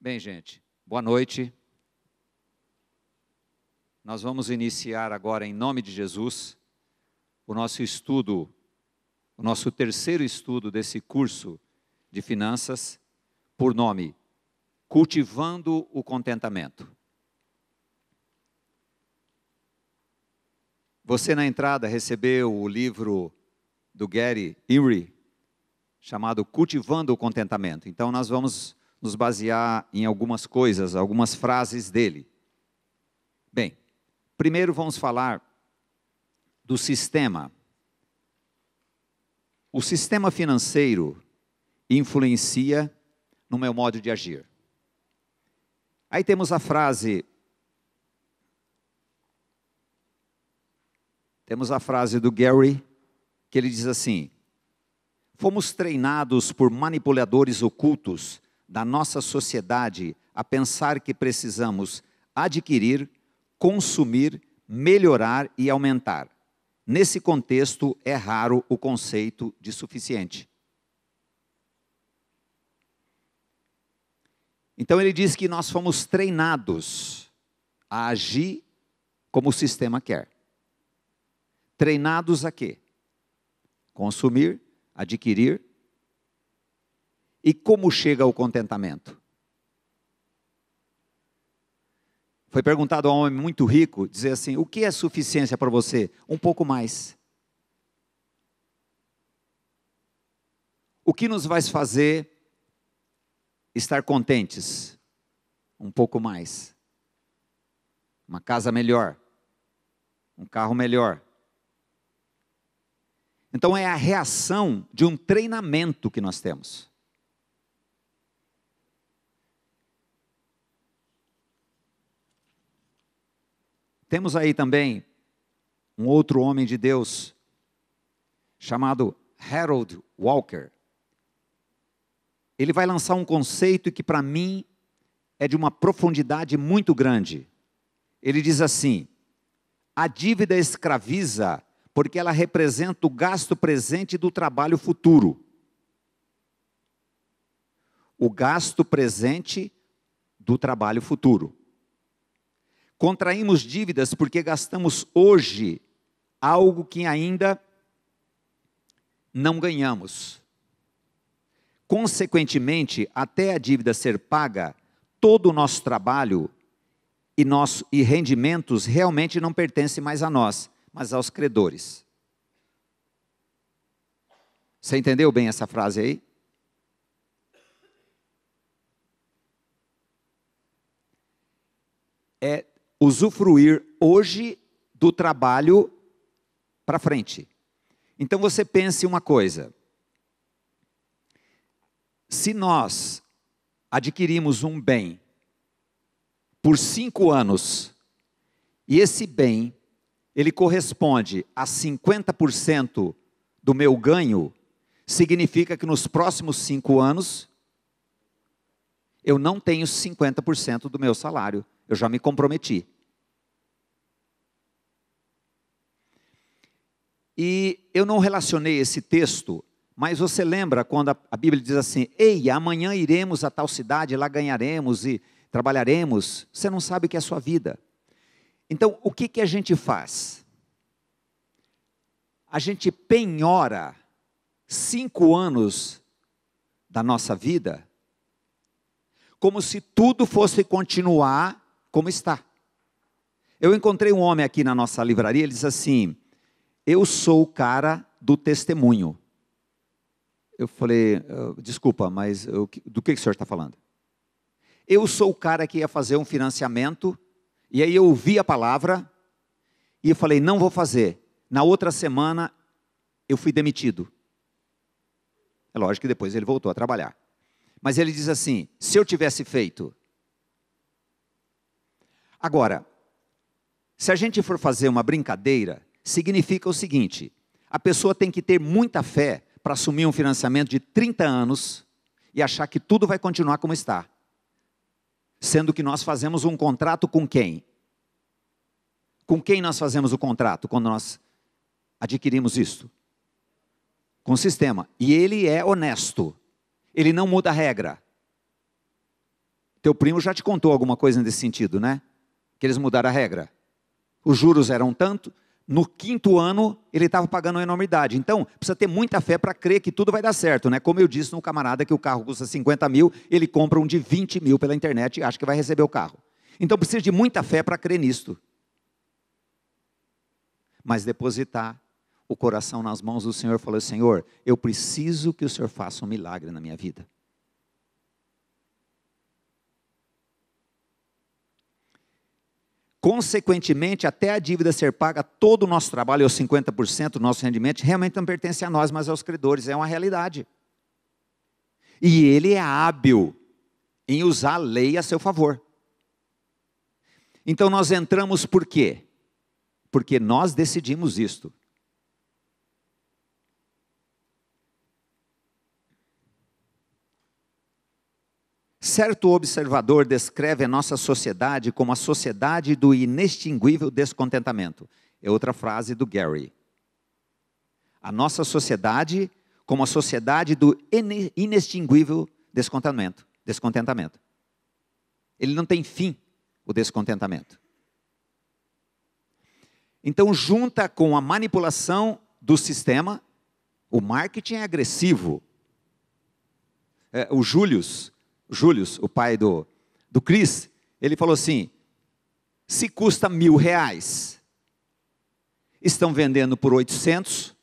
Bem, gente, boa noite. Nós vamos iniciar agora, em nome de Jesus, o nosso estudo, o nosso terceiro estudo desse curso de finanças, por nome Cultivando o Contentamento. Você na entrada recebeu o livro do Gary Inry, chamado Cultivando o Contentamento. Então nós vamos nos basear em algumas coisas, algumas frases dele. Bem, primeiro vamos falar do sistema. O sistema financeiro influencia no meu modo de agir. Aí temos a frase do Gary, que ele diz assim: fomos treinados por manipuladores ocultos da nossa sociedade a pensar que precisamos adquirir, consumir, melhorar e aumentar. Nesse contexto, é raro o conceito de suficiente. Então ele diz que nós fomos treinados a agir como o sistema quer. Treinados a quê? Consumir, adquirir. E como chega ao contentamento? Foi perguntado a um homem muito rico, dizer assim: o que é suficiência para você? Um pouco mais. O que nos vai fazer estar contentes? Um pouco mais. Uma casa melhor. Um carro melhor. Então é a reação de um treinamento que nós temos. Temos aí também um outro homem de Deus, chamado Harold Walker. Ele vai lançar um conceito que para mim é de uma profundidade muito grande. Ele diz assim: a dívida escraviza porque ela representa o gasto presente do trabalho futuro. O gasto presente do trabalho futuro. Contraímos dívidas porque gastamos hoje algo que ainda não ganhamos. Consequentemente, até a dívida ser paga, todo o nosso trabalho e rendimentos realmente não pertencem mais a nós, mas aos credores. Você entendeu bem essa frase aí? É usufruir hoje do trabalho para frente. Então você pense uma coisa: se nós adquirimos um bem por 5 anos, e esse bem, ele corresponde a 50% do meu ganho, significa que nos próximos 5 anos, eu não tenho 50% do meu salário. Eu já me comprometi. E eu não relacionei esse texto, mas você lembra quando a Bíblia diz assim: ei, amanhã iremos a tal cidade, lá ganharemos e trabalharemos. Você não sabe o que é a sua vida. Então, o que a gente faz? A gente penhora 5 anos da nossa vida, como se tudo fosse continuar como está. Eu encontrei um homem aqui na nossa livraria, ele diz assim: eu sou o cara do testemunho. Eu falei: desculpa, mas do que o senhor está falando? Eu sou o cara que ia fazer um financiamento, e aí eu ouvi a palavra, e eu falei: não vou fazer. Na outra semana, eu fui demitido. É lógico que depois ele voltou a trabalhar. Mas ele diz assim: se eu tivesse feito. Agora, se a gente for fazer uma brincadeira, significa o seguinte: a pessoa tem que ter muita fé para assumir um financiamento de 30 anos e achar que tudo vai continuar como está. Sendo que nós fazemos um contrato com quem? Com quem nós fazemos o contrato quando nós adquirimos isso? Com o sistema. E ele é honesto. Ele não muda a regra. Teu primo já te contou alguma coisa nesse sentido, né? Que eles mudaram a regra. Os juros eram tanto, no 5º ano ele estava pagando uma enormidade. Então, precisa ter muita fé para crer que tudo vai dar certo, né? Como eu disse no camarada que o carro custa 50 mil, ele compra um de 20 mil pela internet e acha que vai receber o carro. Então, precisa de muita fé para crer nisto. Mas depositar o coração nas mãos do Senhor, falou: Senhor, eu preciso que o Senhor faça um milagre na minha vida. Consequentemente, até a dívida ser paga, todo o nosso trabalho, os 50% do nosso rendimento, realmente não pertence a nós, mas aos credores, é uma realidade. E ele é hábil em usar a lei a seu favor. Então nós entramos por quê? Porque nós decidimos isto. Certo observador descreve a nossa sociedade como a sociedade do inextinguível descontentamento. É outra frase do Gary. A nossa sociedade como a sociedade do inextinguível descontentamento. Ele não tem fim, o descontentamento. Então, junta com a manipulação do sistema, o marketing é agressivo. O Júlio, o pai do Chris, ele falou assim: se custa R$1.000, estão vendendo por 800,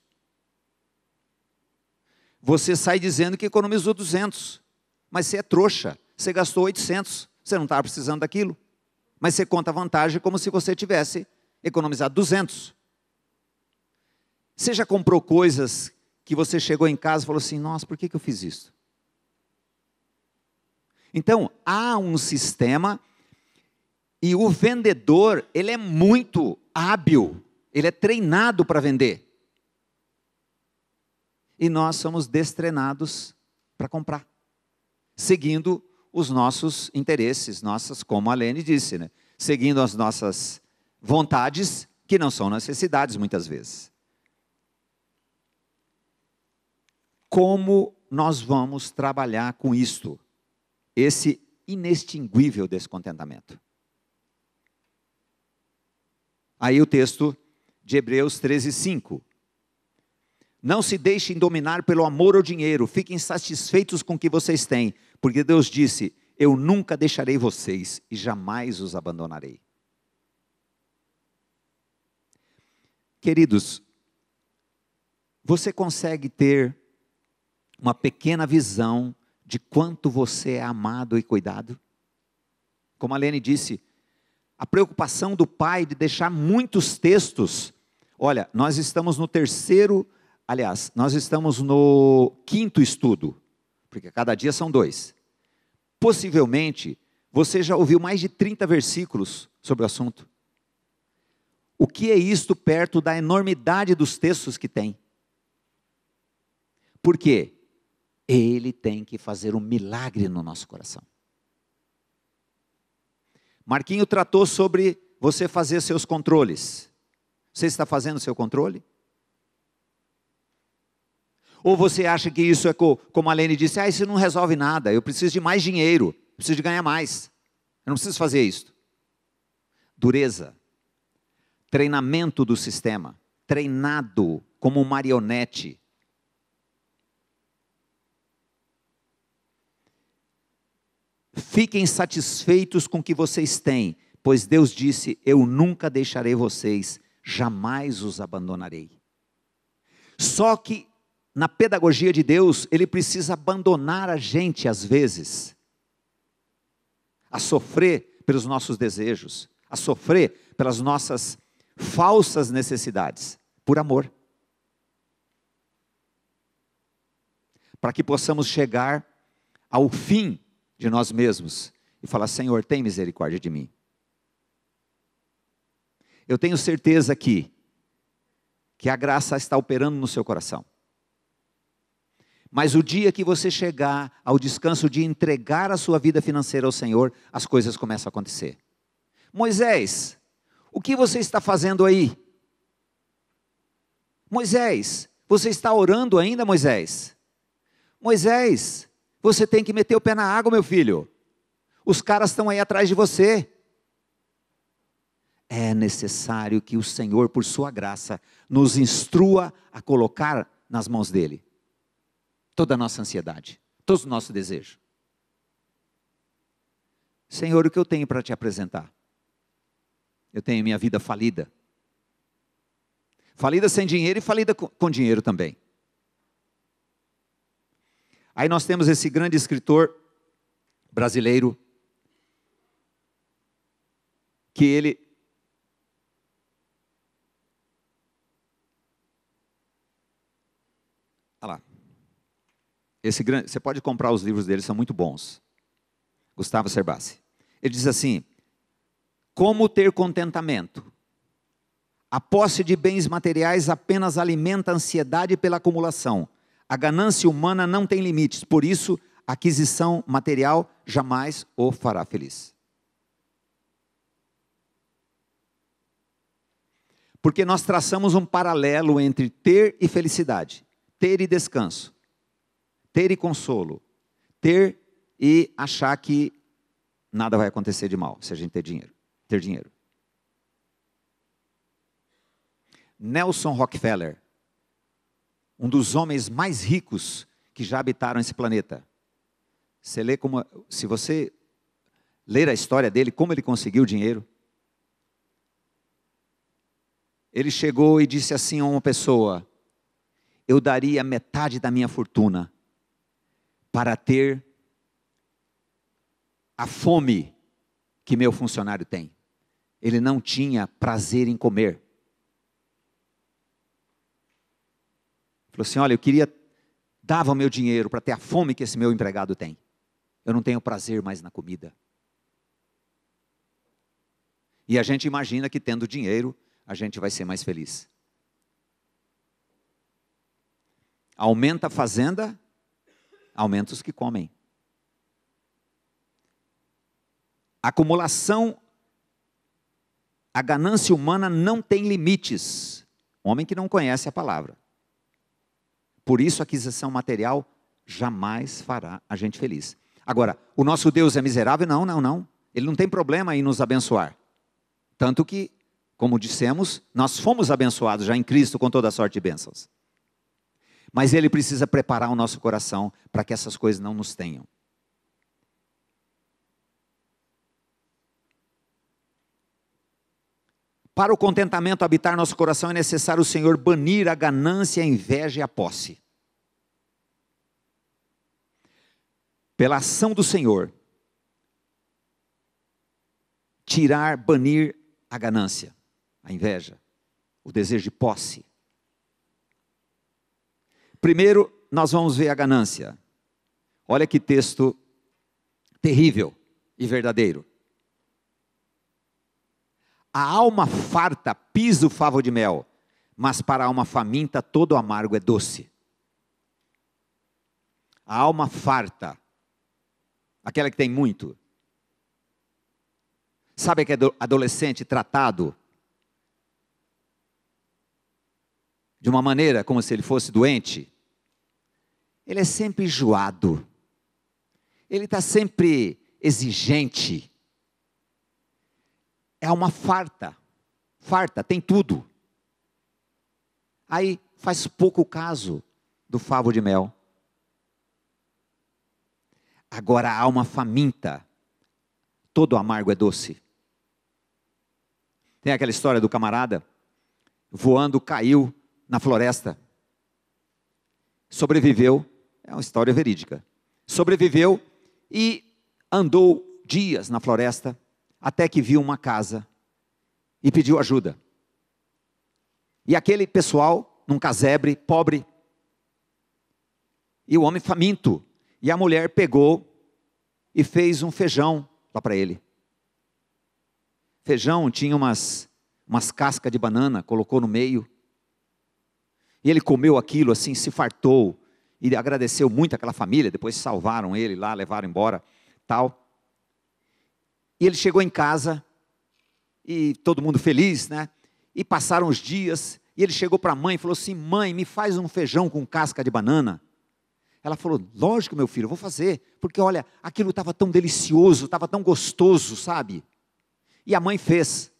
você sai dizendo que economizou 200, mas você é trouxa, você gastou 800, você não estava precisando daquilo, mas você conta a vantagem como se você tivesse economizado 200. Você já comprou coisas que você chegou em casa e falou assim: nossa, por que eu fiz isso? Então, há um sistema e o vendedor, ele é muito hábil, ele é treinado para vender. E nós somos destreinados para comprar, seguindo os nossos interesses, como a Lene disse, né? Seguindo as nossas vontades, que não são necessidades muitas vezes. Como nós vamos trabalhar com isto? Esse inextinguível descontentamento. Aí o texto de Hebreus 13:5. Não se deixem dominar pelo amor ao dinheiro, fiquem satisfeitos com o que vocês têm, porque Deus disse: eu nunca deixarei vocês e jamais os abandonarei. Queridos, você consegue ter uma pequena visão de quanto você é amado e cuidado? Como a Lene disse, a preocupação do pai de deixar muitos textos. Olha, nós estamos no 3º, aliás, nós estamos no 5º estudo, porque cada dia são 2. Possivelmente, você já ouviu mais de 30 versículos sobre o assunto. O que é isto perto da enormidade dos textos que tem? Por quê? Ele tem que fazer um milagre no nosso coração. Marquinho tratou sobre você fazer seus controles. Você está fazendo seu controle? Ou você acha que isso é como a Lene disse: isso não resolve nada, eu preciso de mais dinheiro, preciso de ganhar mais, eu não preciso fazer isso. Dureza, treinamento do sistema, treinado como um marionete. Fiquem satisfeitos com o que vocês têm, pois Deus disse: eu nunca deixarei vocês, jamais os abandonarei. Só que na pedagogia de Deus, Ele precisa abandonar a gente às vezes, a sofrer pelos nossos desejos, a sofrer pelas nossas falsas necessidades, por amor. Para que possamos chegar ao fim de nós mesmos e falar: Senhor, tem misericórdia de mim. Eu tenho certeza que a graça está operando no seu coração. Mas o dia que você chegar ao descanso de entregar a sua vida financeira ao Senhor, as coisas começam a acontecer. Moisés, o que você está fazendo aí? Moisés, você está orando ainda, Moisés? Moisés, você tem que meter o pé na água, meu filho. Os caras estão aí atrás de você. É necessário que o Senhor, por sua graça, nos instrua a colocar nas mãos dele toda a nossa ansiedade, todo o nosso desejo. Senhor, o que eu tenho para te apresentar? Eu tenho minha vida falida. Falida sem dinheiro e falida com dinheiro também. Aí nós temos esse grande escritor brasileiro, que ele olha lá. Esse grande, você pode comprar os livros dele, são muito bons. Gustavo Cerbasi. Ele diz assim: como ter contentamento? A posse de bens materiais apenas alimenta a ansiedade pela acumulação. A ganância humana não tem limites, por isso a aquisição material jamais o fará feliz. Porque nós traçamos um paralelo entre ter e felicidade, ter e descanso, ter e consolo, ter e achar que nada vai acontecer de mal se a gente ter dinheiro. Nelson Rockefeller, um dos homens mais ricos que já habitaram esse planeta. Se você ler a história dele, como ele conseguiu dinheiro, ele chegou e disse assim a uma pessoa: eu daria metade da minha fortuna para ter a fome que meu funcionário tem. Ele não tinha prazer em comer. Falou assim: olha, dava o meu dinheiro para ter a fome que esse meu empregado tem. Eu não tenho prazer mais na comida. E a gente imagina que tendo dinheiro, a gente vai ser mais feliz. Aumenta a fazenda, aumenta os que comem. A acumulação, a ganância humana não tem limites. Homem que não conhece a palavra. Por isso a aquisição material jamais fará a gente feliz. Agora, o nosso Deus é miserável? Não, não, não. Ele não tem problema em nos abençoar. Tanto que, como dissemos, nós fomos abençoados já em Cristo com toda a sorte de bênçãos. Mas Ele precisa preparar o nosso coração para que essas coisas não nos tenham. Para o contentamento habitar nosso coração é necessário o Senhor banir a ganância, a inveja e a posse. Pela ação do Senhor, banir a ganância, a inveja, o desejo de posse. Primeiro, nós vamos ver a ganância. Olha que texto terrível e verdadeiro. A alma farta pisa o favo de mel, mas para a alma faminta todo o amargo é doce. A alma farta, aquela que tem muito. Sabe aquele adolescente tratado de uma maneira como se ele fosse doente? Ele é sempre enjoado. Ele está sempre exigente. É uma farta, tem tudo. Aí faz pouco caso do favo de mel. Agora a alma faminta, todo amargo é doce. Tem aquela história do camarada, voando, caiu na floresta. Sobreviveu, é uma história verídica. Sobreviveu e andou dias na floresta, até que viu uma casa e pediu ajuda. E aquele pessoal, num casebre, pobre, e o homem faminto, e a mulher pegou e fez um feijão lá para ele. Feijão tinha umas cascas de banana, colocou no meio, e ele comeu aquilo assim, se fartou, e agradeceu muito aquela família, depois salvaram ele lá, levaram embora, tal. E ele chegou em casa, e todo mundo feliz, né? E passaram os dias, e ele chegou para a mãe e falou assim: mãe, me faz um feijão com casca de banana. Ela falou, lógico, meu filho, eu vou fazer. Porque olha, aquilo estava tão delicioso, estava tão gostoso, sabe? E a mãe fez.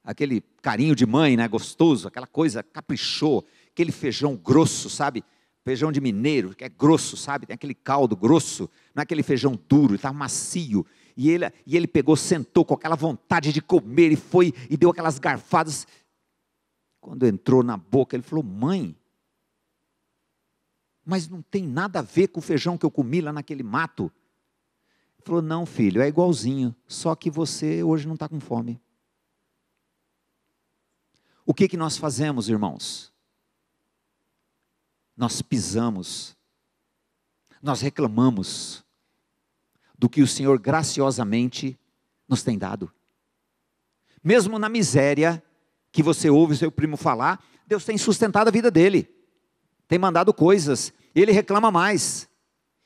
Aquele carinho de mãe, né, gostoso, aquela coisa, caprichou. Aquele feijão grosso, sabe? Feijão de mineiro, que é grosso, sabe? Tem aquele caldo grosso, não é aquele feijão duro, está macio. E ele pegou, sentou com aquela vontade de comer e foi, e deu aquelas garfadas. Quando entrou na boca, ele falou, mãe, mas não tem nada a ver com o feijão que eu comi lá naquele mato. Ele falou, não filho, é igualzinho, só que você hoje não está com fome. O que nós fazemos, irmãos? Nós pisamos, nós reclamamos do que o Senhor graciosamente nos tem dado. Mesmo na miséria que você ouve o seu primo falar, Deus tem sustentado a vida dele, tem mandado coisas, e ele reclama mais,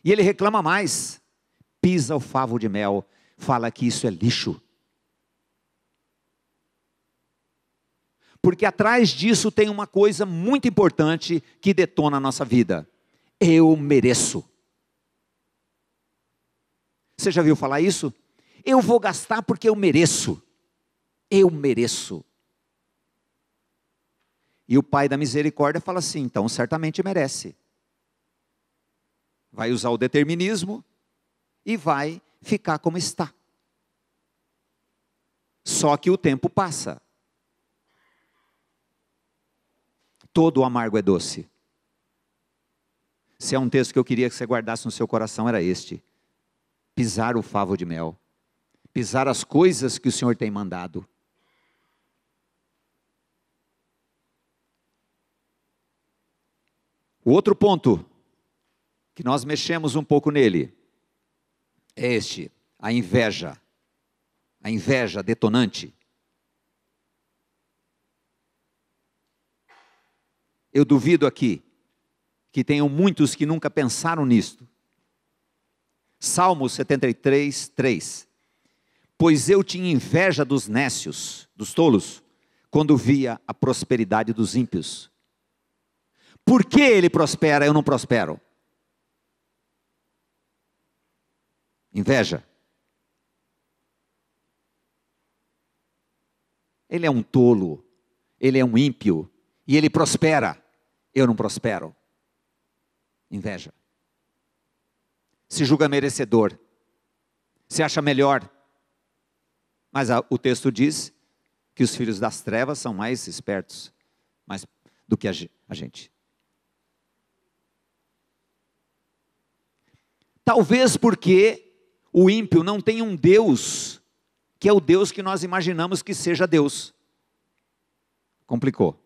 e ele reclama mais, pisa o favo de mel, fala que isso é lixo. Porque atrás disso tem uma coisa muito importante que detona a nossa vida. Eu mereço. Você já viu falar isso? Eu vou gastar porque eu mereço. Eu mereço. E o Pai da misericórdia fala assim, então certamente merece. Vai usar o determinismo e vai ficar como está. Só que o tempo passa. Todo o amargo é doce. Se é um texto que eu queria que você guardasse no seu coração, era este. Pisar o favo de mel. Pisar as coisas que o Senhor tem mandado. O outro ponto, que nós mexemos um pouco nele, é este, a inveja. A inveja detonante. Eu duvido aqui, que tenham muitos que nunca pensaram nisto. Salmo 73, 3. Pois eu tinha inveja dos nécios, dos tolos, quando via a prosperidade dos ímpios. Por que ele prospera, eu não prospero? Inveja. Ele é um tolo, ele é um ímpio, e ele prospera, eu não prospero. Inveja. Se julga merecedor, se acha melhor. Mas o texto diz que os filhos das trevas são mais espertos do que a gente. Talvez porque o ímpio não tem um Deus, que é o Deus que nós imaginamos que seja Deus. Complicou.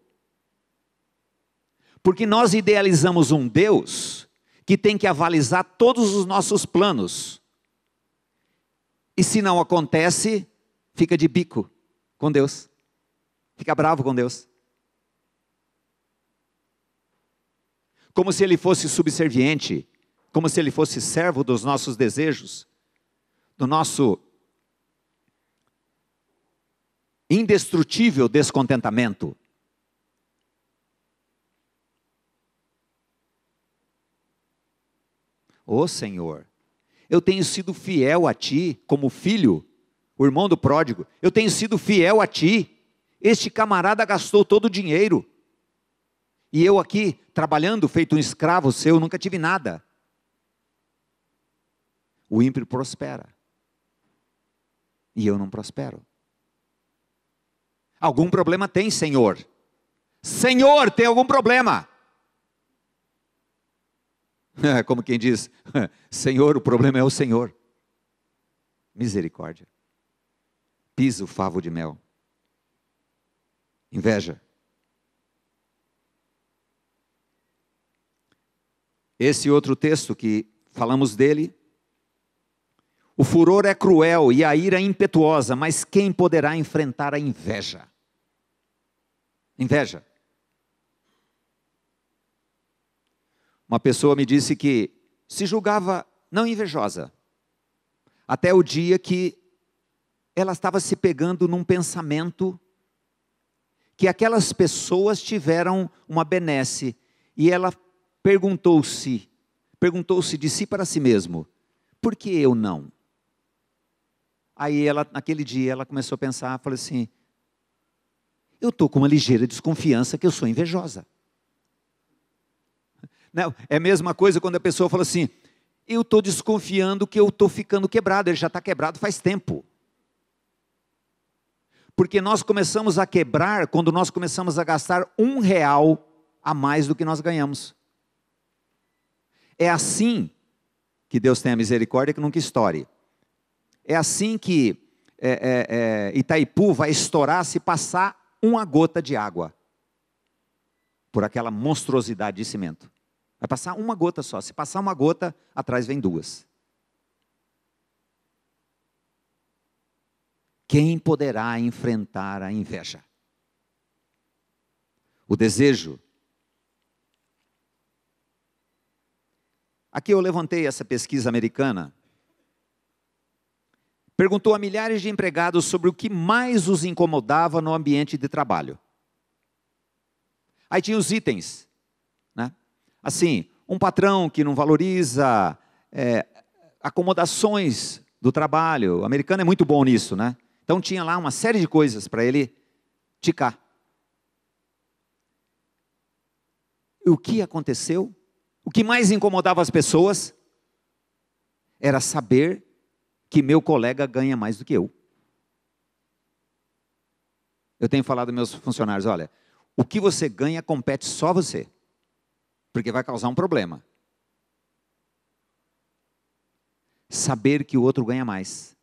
Porque nós idealizamos um Deus que tem que avalizar todos os nossos planos. E se não acontece, fica de bico com Deus. Fica bravo com Deus. Como se ele fosse subserviente, como se ele fosse servo dos nossos desejos, do nosso indestrutível descontentamento. Ô Senhor, eu tenho sido fiel a Ti, como filho, o irmão do pródigo, eu tenho sido fiel a Ti, este camarada gastou todo o dinheiro, e eu aqui, trabalhando, feito um escravo seu, nunca tive nada. O ímpio prospera, e eu não prospero. Algum problema tem, Senhor. Senhor, tem algum problema? Como quem diz, Senhor, o problema é o Senhor. Misericórdia. Pisa o favo de mel. Inveja. Esse outro texto que falamos dele. O furor é cruel e a ira é impetuosa, mas quem poderá enfrentar a inveja? Inveja. Uma pessoa me disse que se julgava não invejosa, até o dia que ela estava se pegando num pensamento que aquelas pessoas tiveram uma benesse, e ela perguntou-se, perguntou-se de si para si mesmo: por que eu não? Aí ela, naquele dia, ela começou a pensar, falou assim: eu estou com uma ligeira desconfiança que eu sou invejosa. Não, é a mesma coisa quando a pessoa fala assim: eu estou desconfiando que eu estou ficando quebrado. Ele já está quebrado faz tempo. Porque nós começamos a quebrar quando nós começamos a gastar R$1 a mais do que nós ganhamos. É assim que Deus tenha misericórdia que nunca estoure. É assim que Itaipu vai estourar se passar uma gota de água por aquela monstruosidade de cimento. Vai passar uma gota só. Se passar uma gota, atrás vem duas. Quem poderá enfrentar a inveja? O desejo. Aqui eu levantei essa pesquisa americana. Perguntou a milhares de empregados sobre o que mais os incomodava no ambiente de trabalho. Aí tinha os itens, né? Assim, um patrão que não valoriza acomodações do trabalho. O americano é muito bom nisso, né? Então tinha lá uma série de coisas para ele ticar. E o que aconteceu? O que mais incomodava as pessoas era saber que meu colega ganha mais do que eu. Eu tenho falado aos meus funcionários: olha, o que você ganha compete só você, porque vai causar um problema. Saber que o outro ganha mais.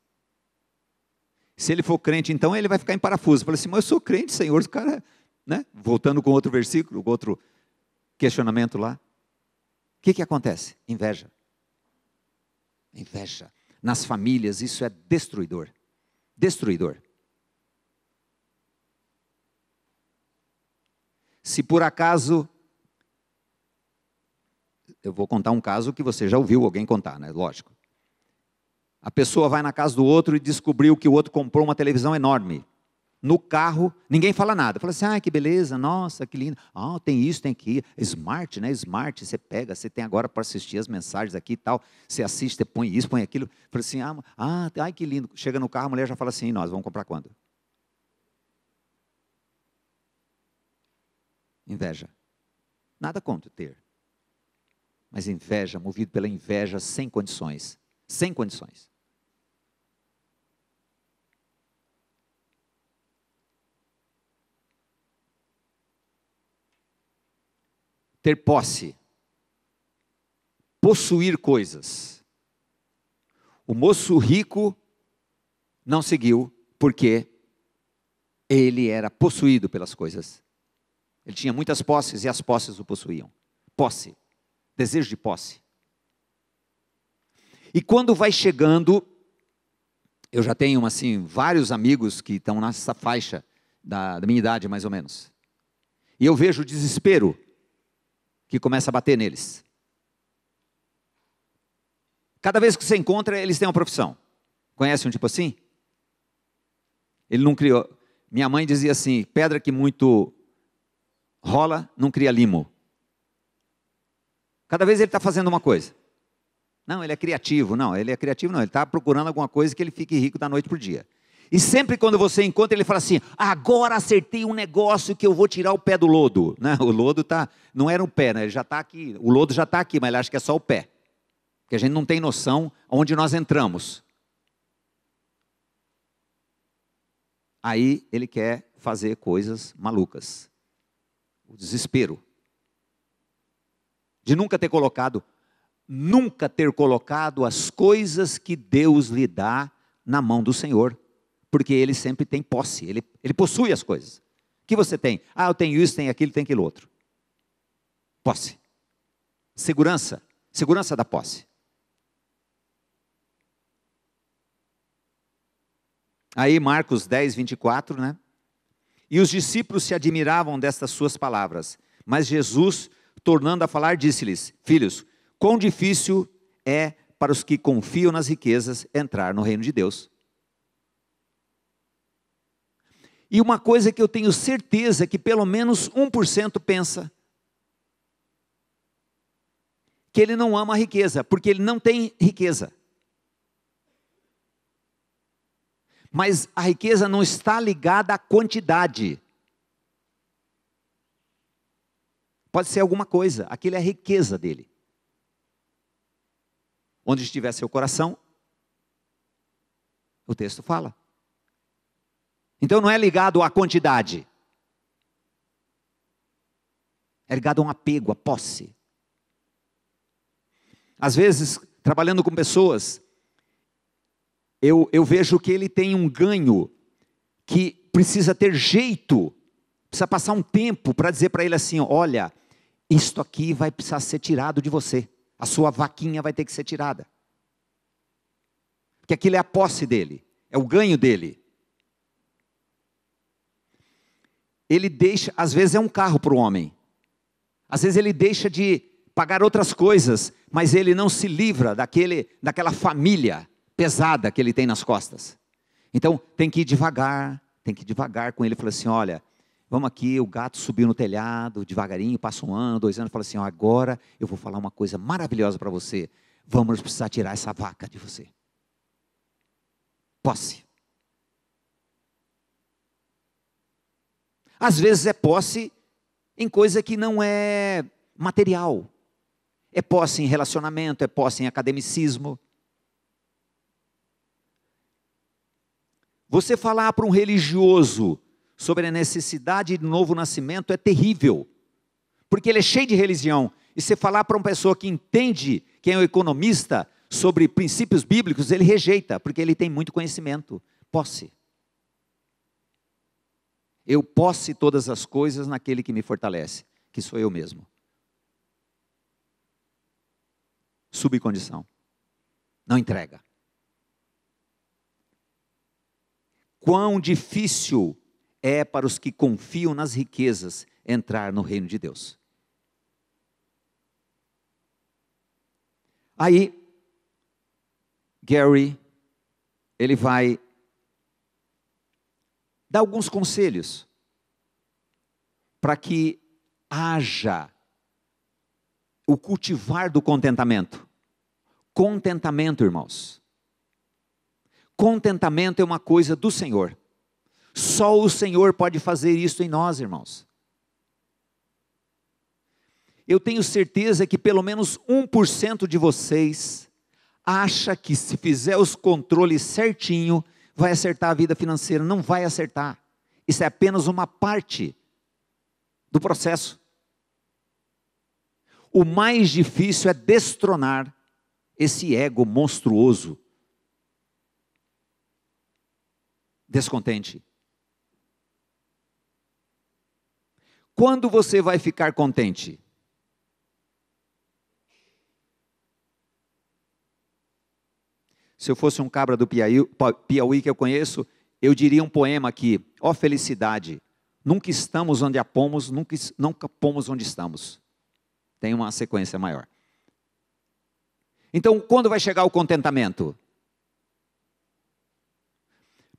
Se ele for crente, então ele vai ficar em parafuso. Fala assim: mas eu sou crente, Senhor. O cara, né? Voltando com outro versículo, outro questionamento lá. O que acontece? Inveja. Inveja. Nas famílias isso é destruidor. Destruidor. Se por acaso, eu vou contar um caso que você já ouviu alguém contar, né? Lógico. A pessoa vai na casa do outro e descobriu que o outro comprou uma televisão enorme. No carro, ninguém fala nada. Fala assim: ah, que beleza, nossa, que lindo. Ah, tem isso, tem aqui. Smart, né? Smart, você pega, você tem agora para assistir as mensagens aqui e tal. Você assiste, você põe isso, põe aquilo. Fala assim: ai, que lindo. Chega no carro, a mulher já fala assim: nós vamos comprar quando? Inveja. Nada contra ter. Mas inveja, movido pela inveja, sem condições. Sem condições. Ter posse. Possuir coisas. O moço rico não seguiu porque ele era possuído pelas coisas. Ele tinha muitas posses e as posses o possuíam. Posse. Desejo de posse. E quando vai chegando, eu já tenho assim vários amigos que estão nessa faixa da minha idade mais ou menos. E eu vejo o desespero que começa a bater neles. Cada vez que você encontra, eles têm uma profissão. Conhece um tipo assim? Ele não criou. Minha mãe dizia assim: pedra que muito rola, não cria limo. Cada vez ele está fazendo uma coisa. Não, ele é criativo. Não, ele é criativo não. Ele está procurando alguma coisa que ele fique rico da noite para o dia. E sempre quando você encontra, ele fala assim: agora acertei um negócio que eu vou tirar o pé do lodo. Não, o lodo não era o pé, né? Ele já está aqui. O lodo já está aqui, mas ele acha que é só o pé. Porque a gente não tem noção onde nós entramos. Aí ele quer fazer coisas malucas. O desespero. De nunca ter colocado as coisas que Deus lhe dá na mão do Senhor. Porque ele sempre tem posse, ele possui as coisas. O que você tem? Ah, eu tenho isso, tenho aquilo outro. Posse. Segurança. Segurança da posse. Aí Marcos 10, 24, né? E os discípulos se admiravam destas suas palavras. Mas Jesus, tornando a falar, disse-lhes: filhos, quão difícil é para os que confiam nas riquezas entrar no reino de Deus. E uma coisa que eu tenho certeza que pelo menos 1% pensa: que ele não ama a riqueza, porque ele não tem riqueza. Mas a riqueza não está ligada à quantidade. Pode ser alguma coisa, aquilo é a riqueza dele. Onde estiver seu coração, o texto fala. Então não é ligado à quantidade. É ligado a um apego, a posse. Às vezes, trabalhando com pessoas, eu vejo que ele tem um ganho que precisa ter jeito, precisa passar um tempo para dizer para ele assim, olha, isto aqui vai precisar ser tirado de você, a sua vaquinha vai ter que ser tirada. Porque aquilo é a posse dele, é o ganho dele. Ele deixa, às vezes é um carro para o homem, às vezes ele deixa de pagar outras coisas, mas ele não se livra daquela família pesada que ele tem nas costas. Então tem que ir devagar com ele. Fala assim, olha, vamos aqui, o gato subiu no telhado, devagarinho, passa 1 ano, 2 anos, fala assim, ó, agora eu vou falar uma coisa maravilhosa para você, vamos precisar tirar essa vaca de você. Posse. Às vezes é posse em coisa que não é material. É posse em relacionamento, é posse em academicismo. Você falar para um religioso sobre a necessidade de novo nascimento é terrível, porque ele é cheio de religião. E você falar para uma pessoa que entende, que é um economista, sobre princípios bíblicos, ele rejeita, porque ele tem muito conhecimento. Posse. Eu posse todas as coisas naquele que me fortalece, que sou eu mesmo. Subcondição. Não entrega. Quão difícil é para os que confiam nas riquezas entrar no reino de Deus. Aí, Gary, ele vai dar alguns conselhos para que haja o cultivar do contentamento. Contentamento, irmãos. Contentamento é uma coisa do Senhor. Só o Senhor pode fazer isso em nós, irmãos. Eu tenho certeza que pelo menos 1% de vocês acha que se fizer os controles certinho, vai acertar a vida financeira. Não vai acertar. Isso é apenas uma parte do processo. O mais difícil é destronar esse ego monstruoso, descontente. Quando você vai ficar contente? Se eu fosse um cabra do Piauí que eu conheço, eu diria um poema aqui, ó felicidade, nunca estamos onde a pomos, nunca pomos onde estamos. Tem uma sequência maior. Então, quando vai chegar o contentamento?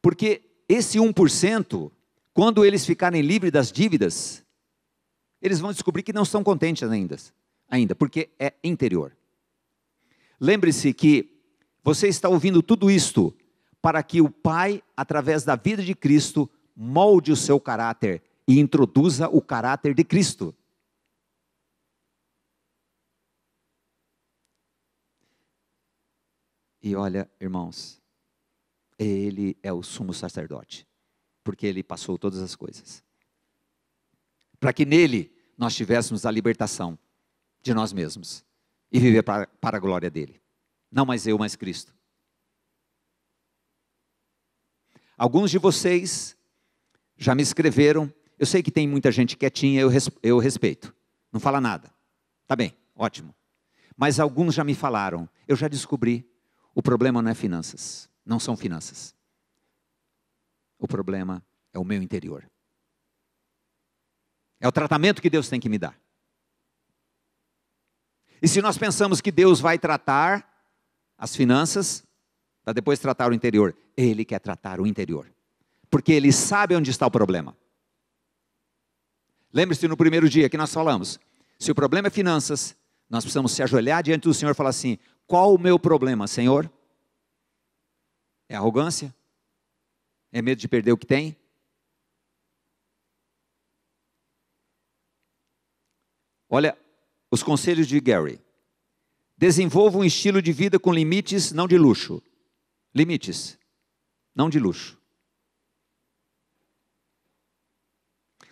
Porque esse 1%, quando eles ficarem livres das dívidas, eles vão descobrir que não estão contentes ainda, porque é interior. Lembre-se que você está ouvindo tudo isto para que o Pai, através da vida de Cristo, molde o seu caráter e introduza o caráter de Cristo. E olha, irmãos, Ele é o sumo sacerdote, porque Ele passou todas as coisas. Para que nele nós tivéssemos a libertação de nós mesmos e viver para a glória dEle. Não mais eu, mas Cristo. Alguns de vocês já me escreveram, eu sei que tem muita gente quietinha, eu respeito, não fala nada, tá bem, ótimo. Mas alguns já me falaram, eu já descobri, o problema não é finanças, não são finanças. O problema é o meu interior. É o tratamento que Deus tem que me dar. E se nós pensamos que Deus vai tratar as finanças, para depois tratar o interior, Ele quer tratar o interior. Porque Ele sabe onde está o problema. Lembre-se no primeiro dia que nós falamos, se o problema é finanças, Nós precisamos se ajoelhar diante do Senhor e falar assim: qual o meu problema, Senhor? É arrogância? É medo de perder o que tem? Olha os conselhos de Gary. Desenvolva um estilo de vida com limites, não de luxo. Limites, não de luxo.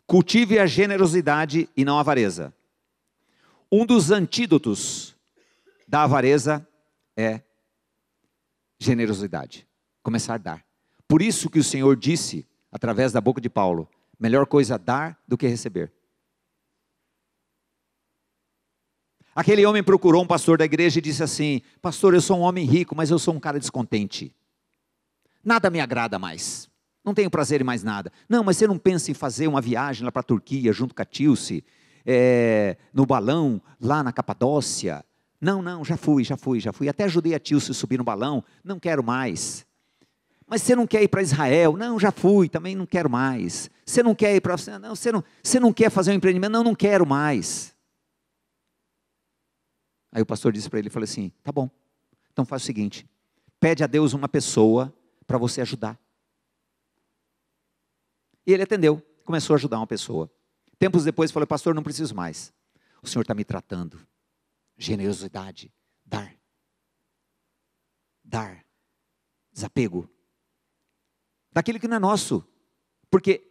Cultive a generosidade e não a avareza. Um dos antídotos da avareza é generosidade. Começar a dar. Por isso que o Senhor disse, através da boca de Paulo, melhor coisa dar do que receber. Aquele homem procurou um pastor da igreja e disse assim: pastor, eu sou um homem rico, mas eu sou um cara descontente. Nada me agrada mais. Não tenho prazer em mais nada. Não, mas você não pensa em fazer uma viagem lá para a Turquia, junto com a Tilce, no balão, lá na Capadócia? Não, já fui. Até ajudei a Tilce a subir no balão, não quero mais. Mas você não quer ir para Israel? Não, já fui, também não quero mais. Você não quer ir para... Não, você não quer fazer um empreendimento? Não quero mais. Aí o pastor disse para ele, falou assim: tá bom, então faz o seguinte, pede a Deus uma pessoa para você ajudar. E ele atendeu, começou a ajudar uma pessoa. Tempos depois falou: pastor, não preciso mais. O Senhor está me tratando. Generosidade, dar, desapego, daquilo que não é nosso, porque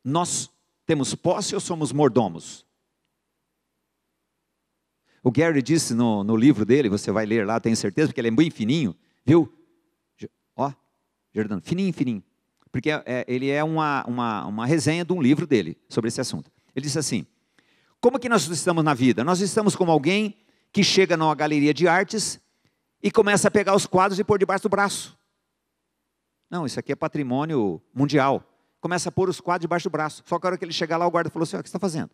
nós temos posse ou somos mordomos? O Gary disse no livro dele, você vai ler lá, tenho certeza, porque ele é bem fininho, viu? Ó, Jordano, fininho. Porque ele é uma resenha de um livro dele, sobre esse assunto. Ele disse assim: como que nós estamos na vida? Nós estamos como alguém que chega numa galeria de artes e começa a pegar os quadros e pôr debaixo do braço. Não, isso aqui é patrimônio mundial. Começa a pôr os quadros debaixo do braço. Só que a hora que ele chegar lá, o guarda falou assim: o que você está fazendo?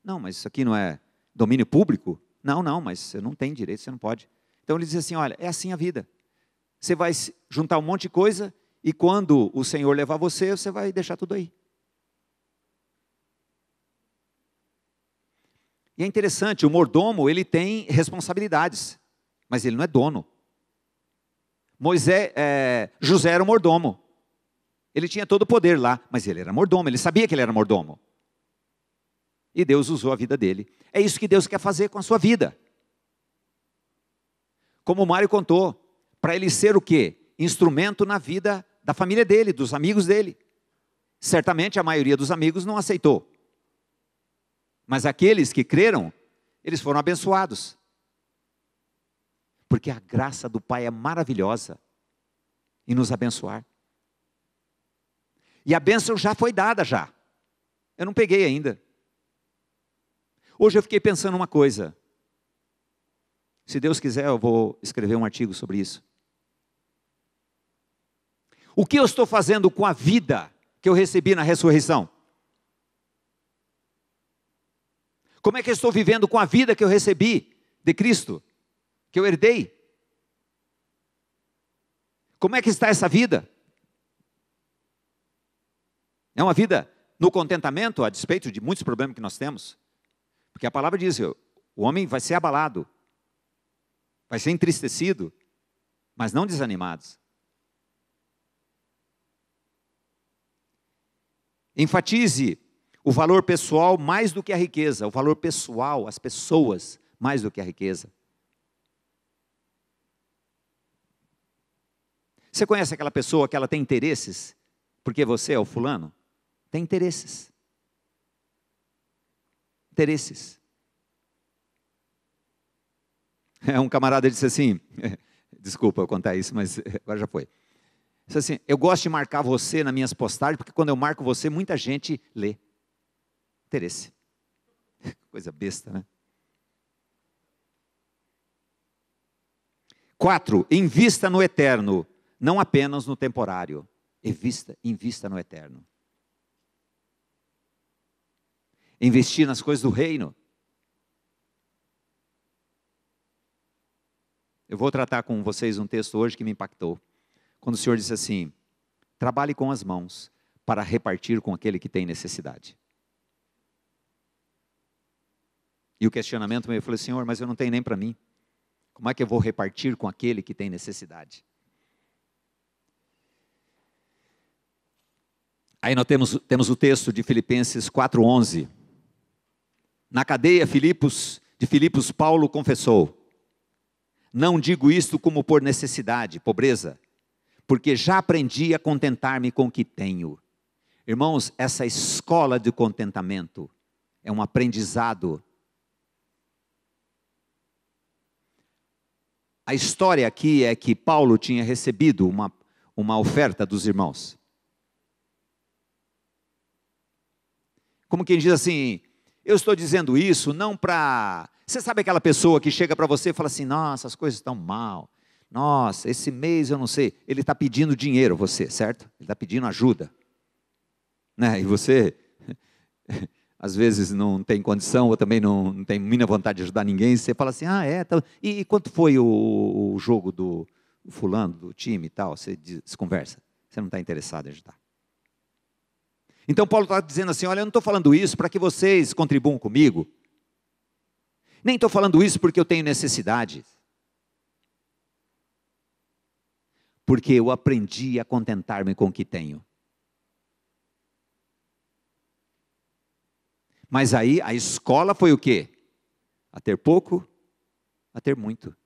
Não, mas isso aqui não é domínio público? Não, mas você não tem direito, você não pode. Então ele diz assim: olha, é assim a vida. Você vai juntar um monte de coisa e quando o Senhor levar você, você vai deixar tudo aí. E é interessante, o mordomo, ele tem responsabilidades, mas ele não é dono. José era o mordomo. Ele tinha todo o poder lá, mas ele era mordomo, ele sabia que ele era mordomo. E Deus usou a vida dele. É isso que Deus quer fazer com a sua vida. Como o Mário contou, para ele ser o quê? Instrumento na vida da família dele, dos amigos dele. Certamente a maioria dos amigos não aceitou. Mas aqueles que creram, eles foram abençoados. Porque a graça do Pai é maravilhosa em nos abençoar. E a bênção já foi dada já. Eu não peguei ainda. Hoje eu fiquei pensando uma coisa. Se Deus quiser, eu vou escrever um artigo sobre isso. O que eu estou fazendo com a vida que eu recebi na ressurreição? Como é que eu estou vivendo com a vida que eu recebi de Cristo? Que eu herdei? Como é que está essa vida? É uma vida no contentamento, a despeito de muitos problemas que nós temos? Porque a palavra diz, o homem vai ser abalado, vai ser entristecido, mas não desanimados. Enfatize o valor pessoal mais do que a riqueza, o valor pessoal, as pessoas, mais do que a riqueza. Você conhece aquela pessoa que ela tem interesses? Porque você é o fulano? Tem interesses. Interesses. Um camarada disse assim, desculpa eu contar isso, mas agora já foi. Disse assim: eu gosto de marcar você nas minhas postagens, porque quando eu marco você, muita gente lê. Interesse. Coisa besta, né? 4, invista no eterno, não apenas no temporário. Invista no eterno. Investir nas coisas do reino. Eu vou tratar com vocês um texto hoje que me impactou. Quando o Senhor disse assim: trabalhe com as mãos para repartir com aquele que tem necessidade. E o questionamento meu, eu falei, Senhor, mas eu não tenho nem para mim. Como é que eu vou repartir com aquele que tem necessidade? Aí nós temos o texto de Filipenses 4:11. Na cadeia de Filipos, Paulo confessou: não digo isto como por necessidade, pobreza, porque já aprendi a contentar-me com o que tenho. Irmãos, essa escola de contentamento é um aprendizado. A história aqui é que Paulo tinha recebido uma oferta dos irmãos. Como quem diz assim, eu estou dizendo isso não para... Você sabe aquela pessoa que chega para você e fala assim, nossa, as coisas estão mal. Nossa, esse mês eu não sei. Ele está pedindo dinheiro a você, certo? Ele está pedindo ajuda. Né? E você, às vezes não tem condição, ou também não tem muita vontade de ajudar ninguém. Você fala assim, tá... e quanto foi o jogo do fulano, do time e tal? Você conversa. Você não está interessado em ajudar. Então Paulo está dizendo assim, olha, eu não estou falando isso para que vocês contribuam comigo. Nem estou falando isso porque eu tenho necessidade. Porque eu aprendi a contentar-me com o que tenho. Mas aí a escola foi o quê? A ter pouco, a ter muito.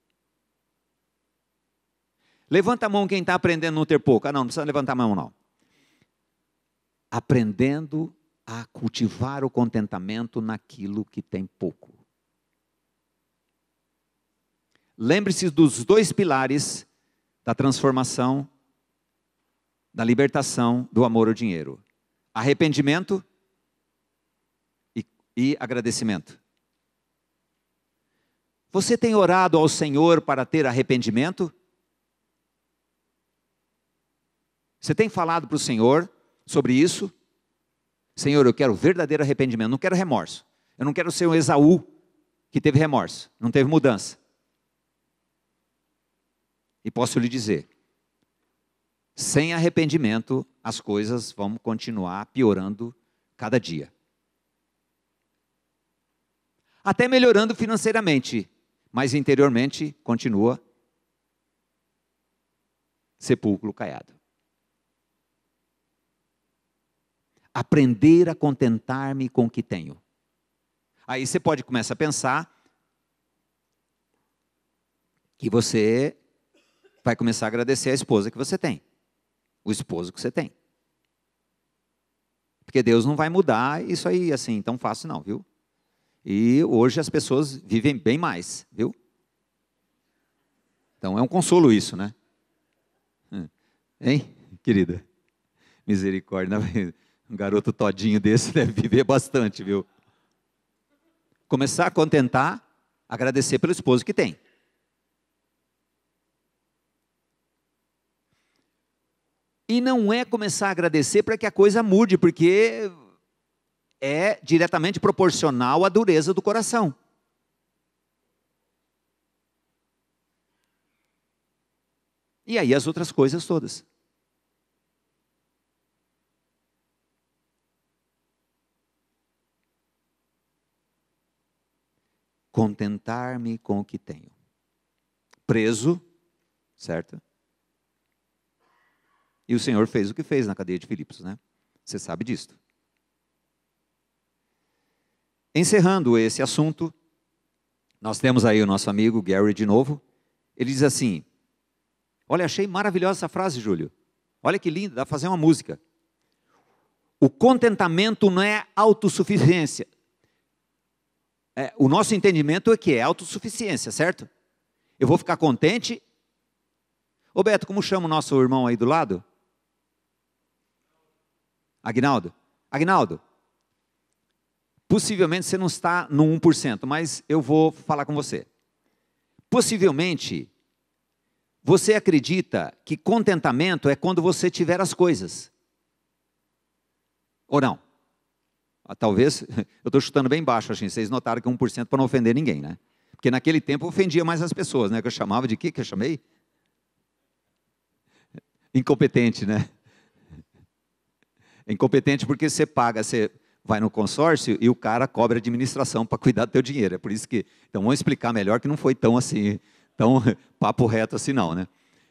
Levanta a mão quem está aprendendo a não ter pouco. Não precisa levantar a mão não. Aprendendo a cultivar o contentamento naquilo que tem pouco. Lembre-se dos dois pilares da transformação, da libertação do amor ao dinheiro. Arrependimento e agradecimento. Você tem orado ao Senhor para ter arrependimento? Você tem falado para o Senhor sobre isso? Senhor, eu quero verdadeiro arrependimento, não quero remorso. Eu não quero ser um Esaú que teve remorso, não teve mudança. E posso lhe dizer, sem arrependimento, as coisas vão continuar piorando cada dia. Até melhorando financeiramente, mas interiormente continua sepulcro caiado. Aprender a contentar-me com o que tenho. Aí você pode começar a pensar que você vai começar a agradecer a esposa que você tem, o esposo que você tem. Porque Deus não vai mudar isso aí assim tão fácil não, viu? E hoje as pessoas vivem bem mais, viu? Então é um consolo isso, né? Hein, querida? Misericórdia, um garoto todinho desse deve viver bastante, viu? Começar a contentar, agradecer pelo esposo que tem. E não é começar a agradecer para que a coisa mude, porque é diretamente proporcional à dureza do coração. E aí as outras coisas todas. Contentar-me com o que tenho. Preso, certo? E o Senhor fez o que fez na cadeia de Filipos, né? Você sabe disso. Encerrando esse assunto, nós temos aí o nosso amigo Gary de novo. Ele diz assim, olha, achei maravilhosa essa frase, Júlio. Olha que lindo, dá para fazer uma música. O contentamento não é autossuficiência. O nosso entendimento é que é autossuficiência, certo? Eu vou ficar contente. Ô Beto, como chama o nosso irmão aí do lado? Aguinaldo. Aguinaldo, possivelmente você não está no 1%, mas eu vou falar com você. Possivelmente, você acredita que contentamento é quando você tiver as coisas. Ou não? Talvez, eu estou chutando bem baixo, assim, vocês notaram que 1% para não ofender ninguém, né? Porque naquele tempo eu ofendia mais as pessoas, né? Que eu chamava de quê que eu chamei? Incompetente, né? Incompetente porque você paga, vai no consórcio e o cara cobra administração para cuidar do teu dinheiro. É por isso que, então vamos explicar melhor que não foi tão assim, tão papo reto assim não, né?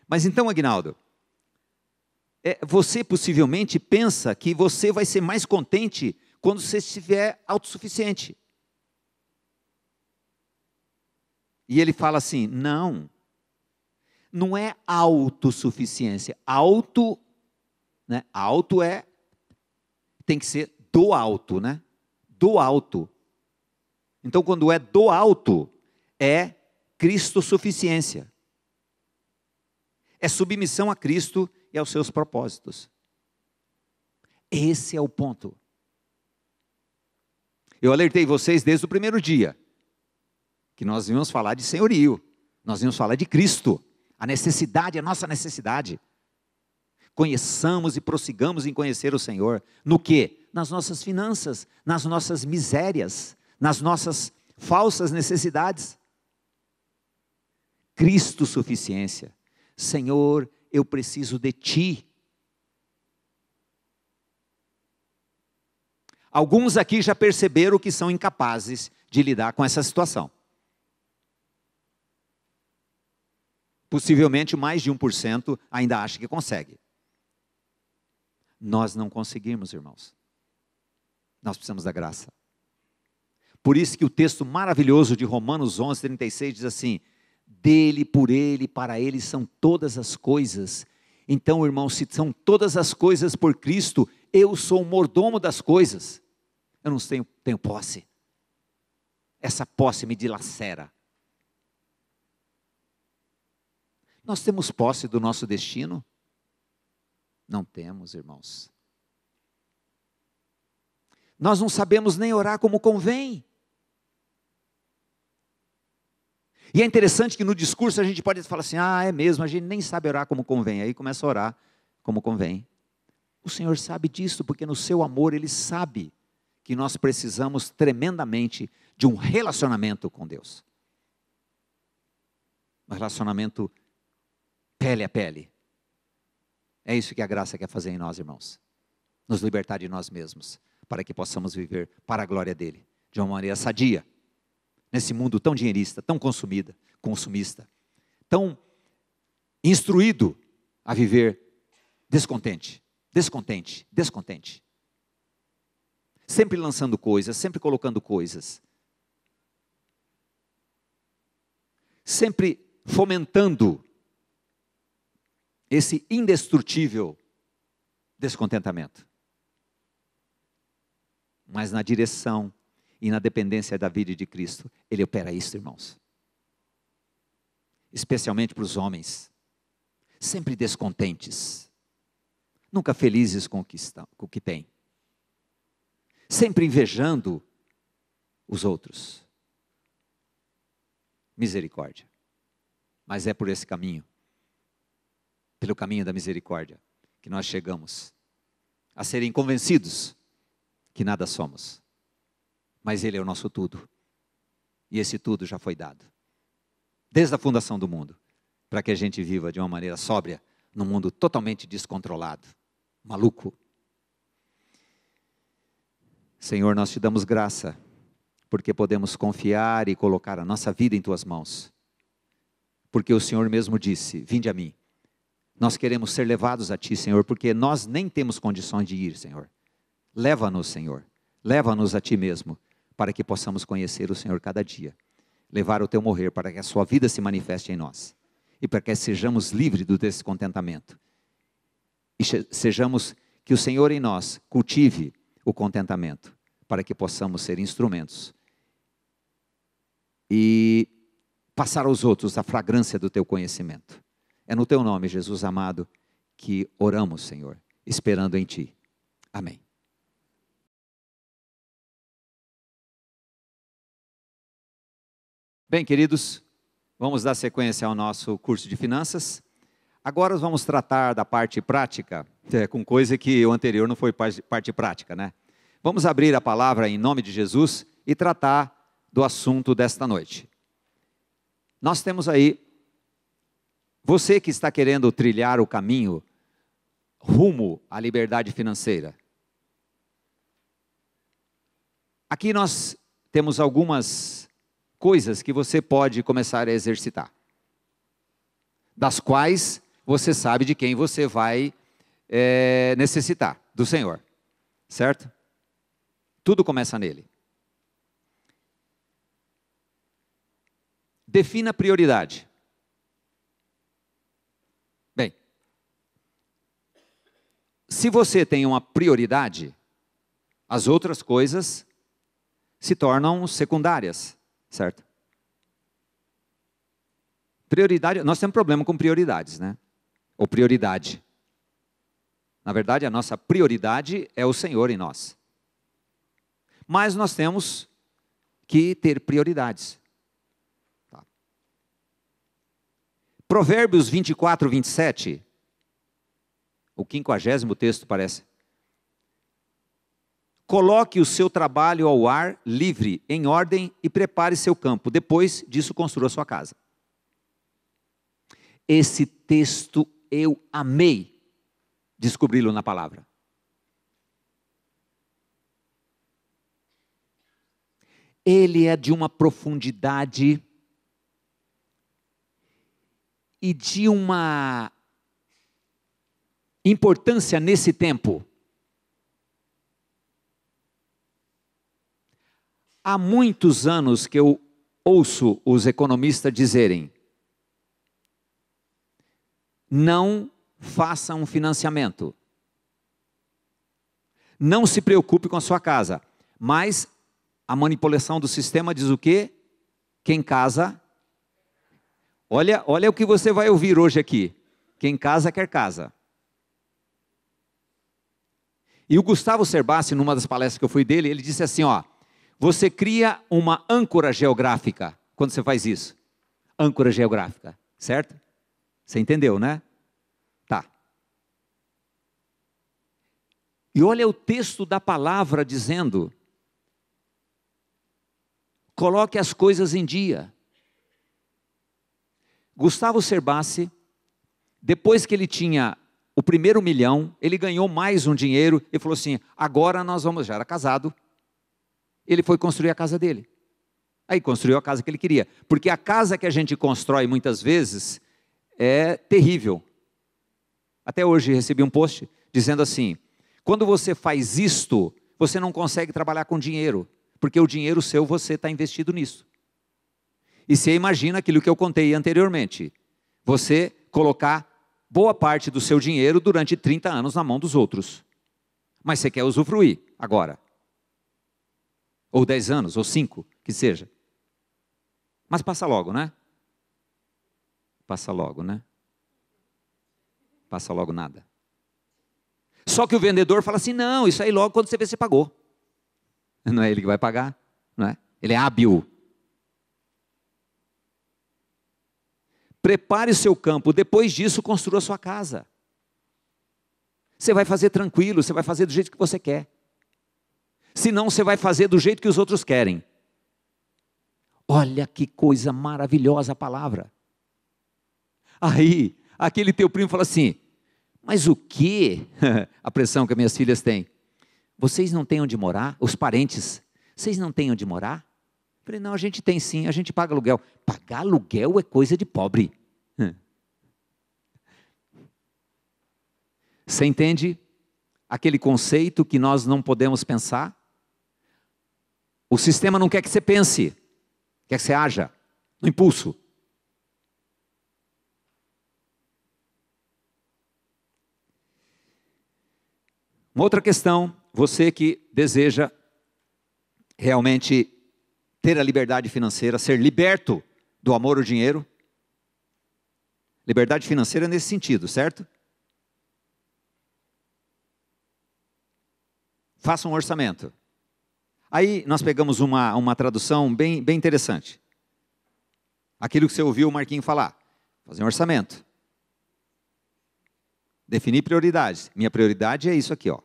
Mas então, Aguinaldo, você possivelmente pensa que você vai ser mais contente quando você estiver autossuficiente. E ele fala assim, não é autossuficiência. Auto, né? Auto tem que ser do alto, né? Do alto. Então, quando é do alto, é Cristo suficiência. É submissão a Cristo e aos seus propósitos. Esse é o ponto. Eu alertei vocês desde o primeiro dia, que nós íamos falar de senhorio, nós íamos falar de Cristo, a necessidade, a nossa necessidade. Conheçamos e prossigamos em conhecer o Senhor. No quê? Nas nossas finanças, nas nossas misérias, nas nossas falsas necessidades. Cristo suficiência. Senhor, eu preciso de Ti. Alguns aqui já perceberam que são incapazes de lidar com essa situação. Possivelmente mais de 1% ainda acha que consegue. Nós não conseguimos, irmãos. Nós precisamos da graça. Por isso que o texto maravilhoso de Romanos 11:36 diz assim: dele, por ele, para ele são todas as coisas. Então, irmãos, se são todas as coisas por Cristo, eu sou o mordomo das coisas. Eu não tenho posse. Essa posse me dilacera. Nós temos posse do nosso destino? Não temos, irmãos. Nós não sabemos nem orar como convém. E é interessante que no discurso a gente pode falar assim, é mesmo, a gente nem sabe orar como convém. Aí começa a orar como convém. O Senhor sabe disso, porque no seu amor Ele sabe que nós precisamos tremendamente de um relacionamento com Deus. Um relacionamento pele a pele. É isso que a graça quer fazer em nós, irmãos. Nos libertar de nós mesmos, para que possamos viver para a glória dEle, de uma maneira sadia. Nesse mundo tão dinheirista, tão consumista, tão instruído a viver descontente. Sempre lançando coisas, sempre colocando coisas. Sempre fomentando esse indestrutível descontentamento. Mas na direção e na dependência da vida de Cristo, Ele opera isso, irmãos. Especialmente para os homens, sempre descontentes, nunca felizes com o que têm, sempre invejando os outros. Misericórdia. Mas é por esse caminho, pelo caminho da misericórdia, que nós chegamos a serem convencidos que nada somos. Mas Ele é o nosso tudo. E esse tudo já foi dado. Desde a fundação do mundo. Para que a gente viva de uma maneira sóbria. Num mundo totalmente descontrolado. Maluco. Senhor, nós te damos graça. Porque podemos confiar e colocar a nossa vida em tuas mãos. Porque o Senhor mesmo disse, vinde a mim. Nós queremos ser levados a ti, Senhor. Porque nós nem temos condições de ir, Senhor. Leva-nos, Senhor. Leva-nos a ti mesmo. Para que possamos conhecer o Senhor cada dia. Levar o teu morrer para que a sua vida se manifeste em nós. E para que sejamos livres do descontentamento. E sejamos que o Senhor em nós cultive o contentamento. Para que possamos ser instrumentos. E passar aos outros a fragrância do teu conhecimento. É no teu nome, Jesus amado, que oramos, Senhor, esperando em ti. Amém. Bem, queridos, vamos dar sequência ao nosso curso de finanças. Agora vamos tratar da parte prática, com coisa que o anterior não foi parte prática, né? Vamos abrir a palavra em nome de Jesus e tratar do assunto desta noite. Nós temos aí, você que está querendo trilhar o caminho rumo à liberdade financeira. Aqui nós temos algumas coisas que você pode começar a exercitar, das quais você sabe de quem você vai necessitar, do Senhor, certo? Tudo começa nele. Defina prioridade. Bem, se você tem uma prioridade, as outras coisas se tornam secundárias, certo? Prioridade, nós temos problema com prioridades, né? Ou prioridade. Na verdade, a nossa prioridade é o Senhor em nós. Mas nós temos que ter prioridades. Tá. Provérbios 24, 27, o 50º texto parece. Coloque o seu trabalho ao ar livre, em ordem, e prepare seu campo. Depois disso, construa sua casa. Esse texto eu amei descobri-lo na palavra. Ele é de uma profundidade e de uma importância nesse tempo. Há muitos anos que eu ouço os economistas dizerem: não faça um financiamento. Não se preocupe com a sua casa. Mas a manipulação do sistema diz o quê? Quem casa... Olha o que você vai ouvir hoje aqui. Quem casa quer casa. E o Gustavo Cerbasi, numa das palestras que eu fui dele, ele disse assim, ó, você cria uma âncora geográfica quando você faz isso. Âncora geográfica, certo? Você entendeu, né? Tá. E olha o texto da palavra dizendo, coloque as coisas em dia. Gustavo Cerbasi, depois que ele tinha o primeiro 1 milhão, ele ganhou mais um dinheiro e falou assim, agora nós vamos, já era casado, ele foi construir a casa dele. Aí construiu a casa que ele queria. Porque a casa que a gente constrói muitas vezes é terrível. Até hoje recebi um post dizendo assim, quando você faz isto, você não consegue trabalhar com dinheiro, porque o dinheiro seu você está investido nisso. E você imagina aquilo que eu contei anteriormente, você colocar boa parte do seu dinheiro durante 30 anos na mão dos outros. Mas você quer usufruir agora. Ou 10 anos, ou 5, que seja. Mas passa logo, né? Passa logo, né? Passa logo nada. Só que o vendedor fala assim, não, isso aí logo quando você vê, você pagou. Não é ele que vai pagar, não é? Ele é hábil. Prepare o seu campo, depois disso construa a sua casa. Você vai fazer tranquilo, você vai fazer do jeito que você quer. Senão você vai fazer do jeito que os outros querem. Olha que coisa maravilhosa a palavra. Aí, aquele teu primo fala assim, mas o quê? A pressão que as minhas filhas têm. Vocês não têm onde morar? Os parentes, vocês não têm onde morar? Eu falei, não, a gente tem sim, a gente paga aluguel. Pagar aluguel é coisa de pobre. Você entende aquele conceito que nós não podemos pensar? O sistema não quer que você pense, quer que você haja, no impulso. Uma outra questão, você que deseja realmente ter a liberdade financeira, ser liberto do amor ao dinheiro. Liberdade financeira nesse sentido, certo? Faça um orçamento. Aí nós pegamos uma tradução bem interessante. Aquilo que você ouviu o Marquinho falar. Fazer um orçamento. Definir prioridades. Minha prioridade é isso aqui, ó.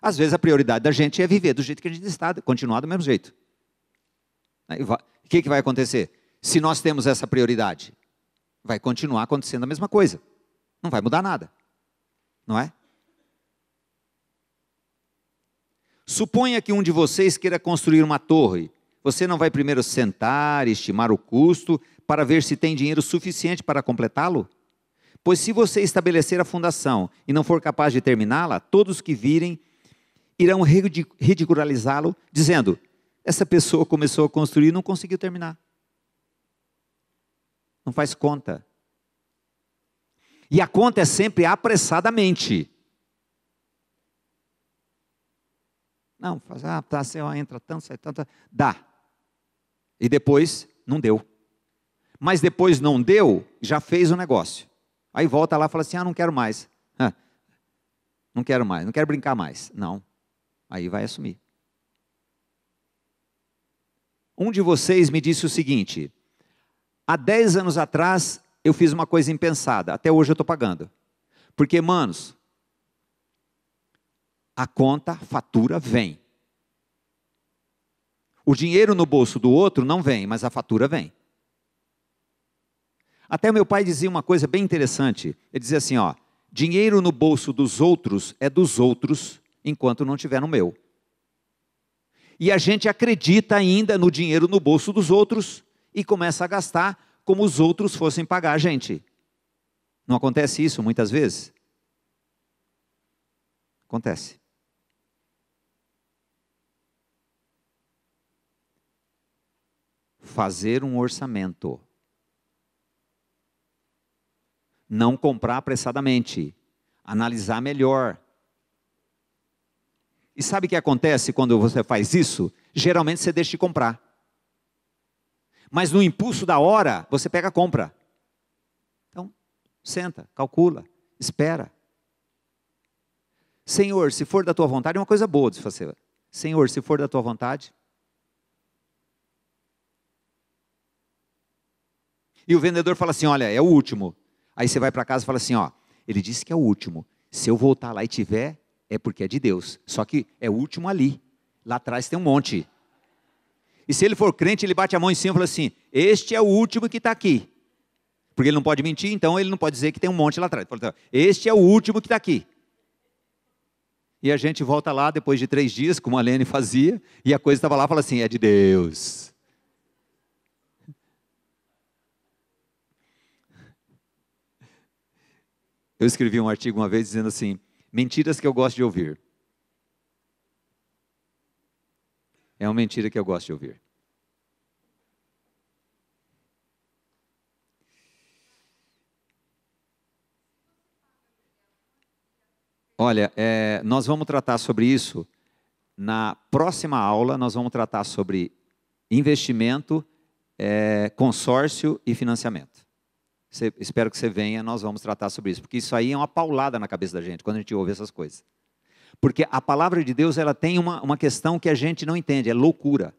Às vezes a prioridade da gente é viver do jeito que a gente está, continuar do mesmo jeito. O que vai acontecer? Se nós temos essa prioridade, vai continuar acontecendo a mesma coisa. Não vai mudar nada. Não é? Suponha que um de vocês queira construir uma torre. Você não vai primeiro sentar e estimar o custo para ver se tem dinheiro suficiente para completá-lo? Pois se você estabelecer a fundação e não for capaz de terminá-la, todos que virem irão ridicularizá-lo, dizendo: essa pessoa começou a construir e não conseguiu terminar. Não faz conta. E a conta é sempre apressadamente. Não, faz, tá, você entra tanto, sai tanto, dá. E depois, não deu. Mas depois não deu, já fez o negócio. Aí volta lá e fala assim, não quero mais. Não quero mais, não quero brincar mais. Não, aí vai assumir. Um de vocês me disse o seguinte, há 10 anos atrás, eu fiz uma coisa impensada, até hoje eu estou pagando. Porque, manos, a conta, a fatura vem. O dinheiro no bolso do outro não vem, mas a fatura vem. Até meu pai dizia uma coisa bem interessante. Ele dizia assim, dinheiro no bolso dos outros é dos outros, enquanto não estiver no meu. E a gente acredita ainda no dinheiro no bolso dos outros e começa a gastar como os outros fossem pagar a gente. Não acontece isso muitas vezes? Acontece. Fazer um orçamento. Não comprar apressadamente. Analisar melhor. E sabe o que acontece quando você faz isso? Geralmente você deixa de comprar. Mas no impulso da hora, você pega a compra. Então, senta, calcula, espera. Senhor, se for da tua vontade, é uma coisa boa de fazer. Senhor, se for da tua vontade. E o vendedor fala assim, olha, é o último. Aí você vai para casa e fala assim, ele disse que é o último. Se eu voltar lá e tiver, é porque é de Deus. Só que é o último ali. Lá atrás tem um monte. E se ele for crente, ele bate a mão em cima e fala assim, este é o último que está aqui. Porque ele não pode mentir, então ele não pode dizer que tem um monte lá atrás. Este é o último que está aqui. E a gente volta lá depois de 3 dias, como a Lene fazia, e a coisa estava lá e fala assim, é de Deus. Eu escrevi um artigo uma vez dizendo assim, mentiras que eu gosto de ouvir. É uma mentira que eu gosto de ouvir. Olha, nós vamos tratar sobre isso. Na próxima aula, nós vamos tratar sobre investimento, consórcio e financiamento. Espero que você venha, nós vamos tratar sobre isso, porque isso aí é uma paulada na cabeça da gente, quando a gente ouve essas coisas. Porque a palavra de Deus, ela tem uma questão que a gente não entende, é loucura.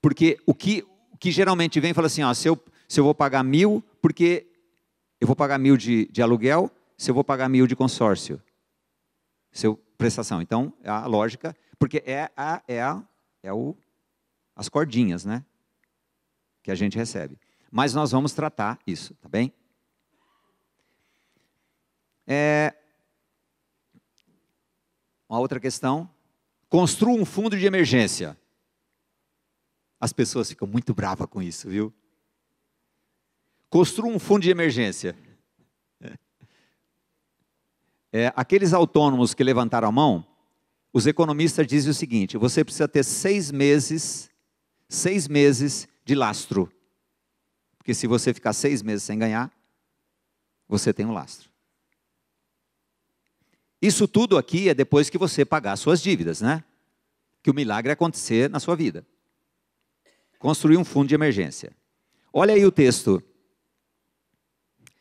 Porque o que geralmente vem e fala assim, se eu vou pagar 1.000, porque eu vou pagar 1.000 de aluguel, se eu vou pagar 1.000 de consórcio, prestação. Então, a lógica, porque as cordinhas, né? Que a gente recebe. Mas nós vamos tratar isso, tá bem? Uma outra questão. Construa um fundo de emergência. As pessoas ficam muito bravas com isso, viu? Construa um fundo de emergência. Aqueles autônomos que levantaram a mão, os economistas dizem o seguinte, você precisa ter 6 meses de lastro. Porque se você ficar 6 meses sem ganhar, você tem um lastro. Isso tudo aqui é depois que você pagar suas dívidas, né? Que o milagre acontecer na sua vida. Construir um fundo de emergência. Olha aí o texto.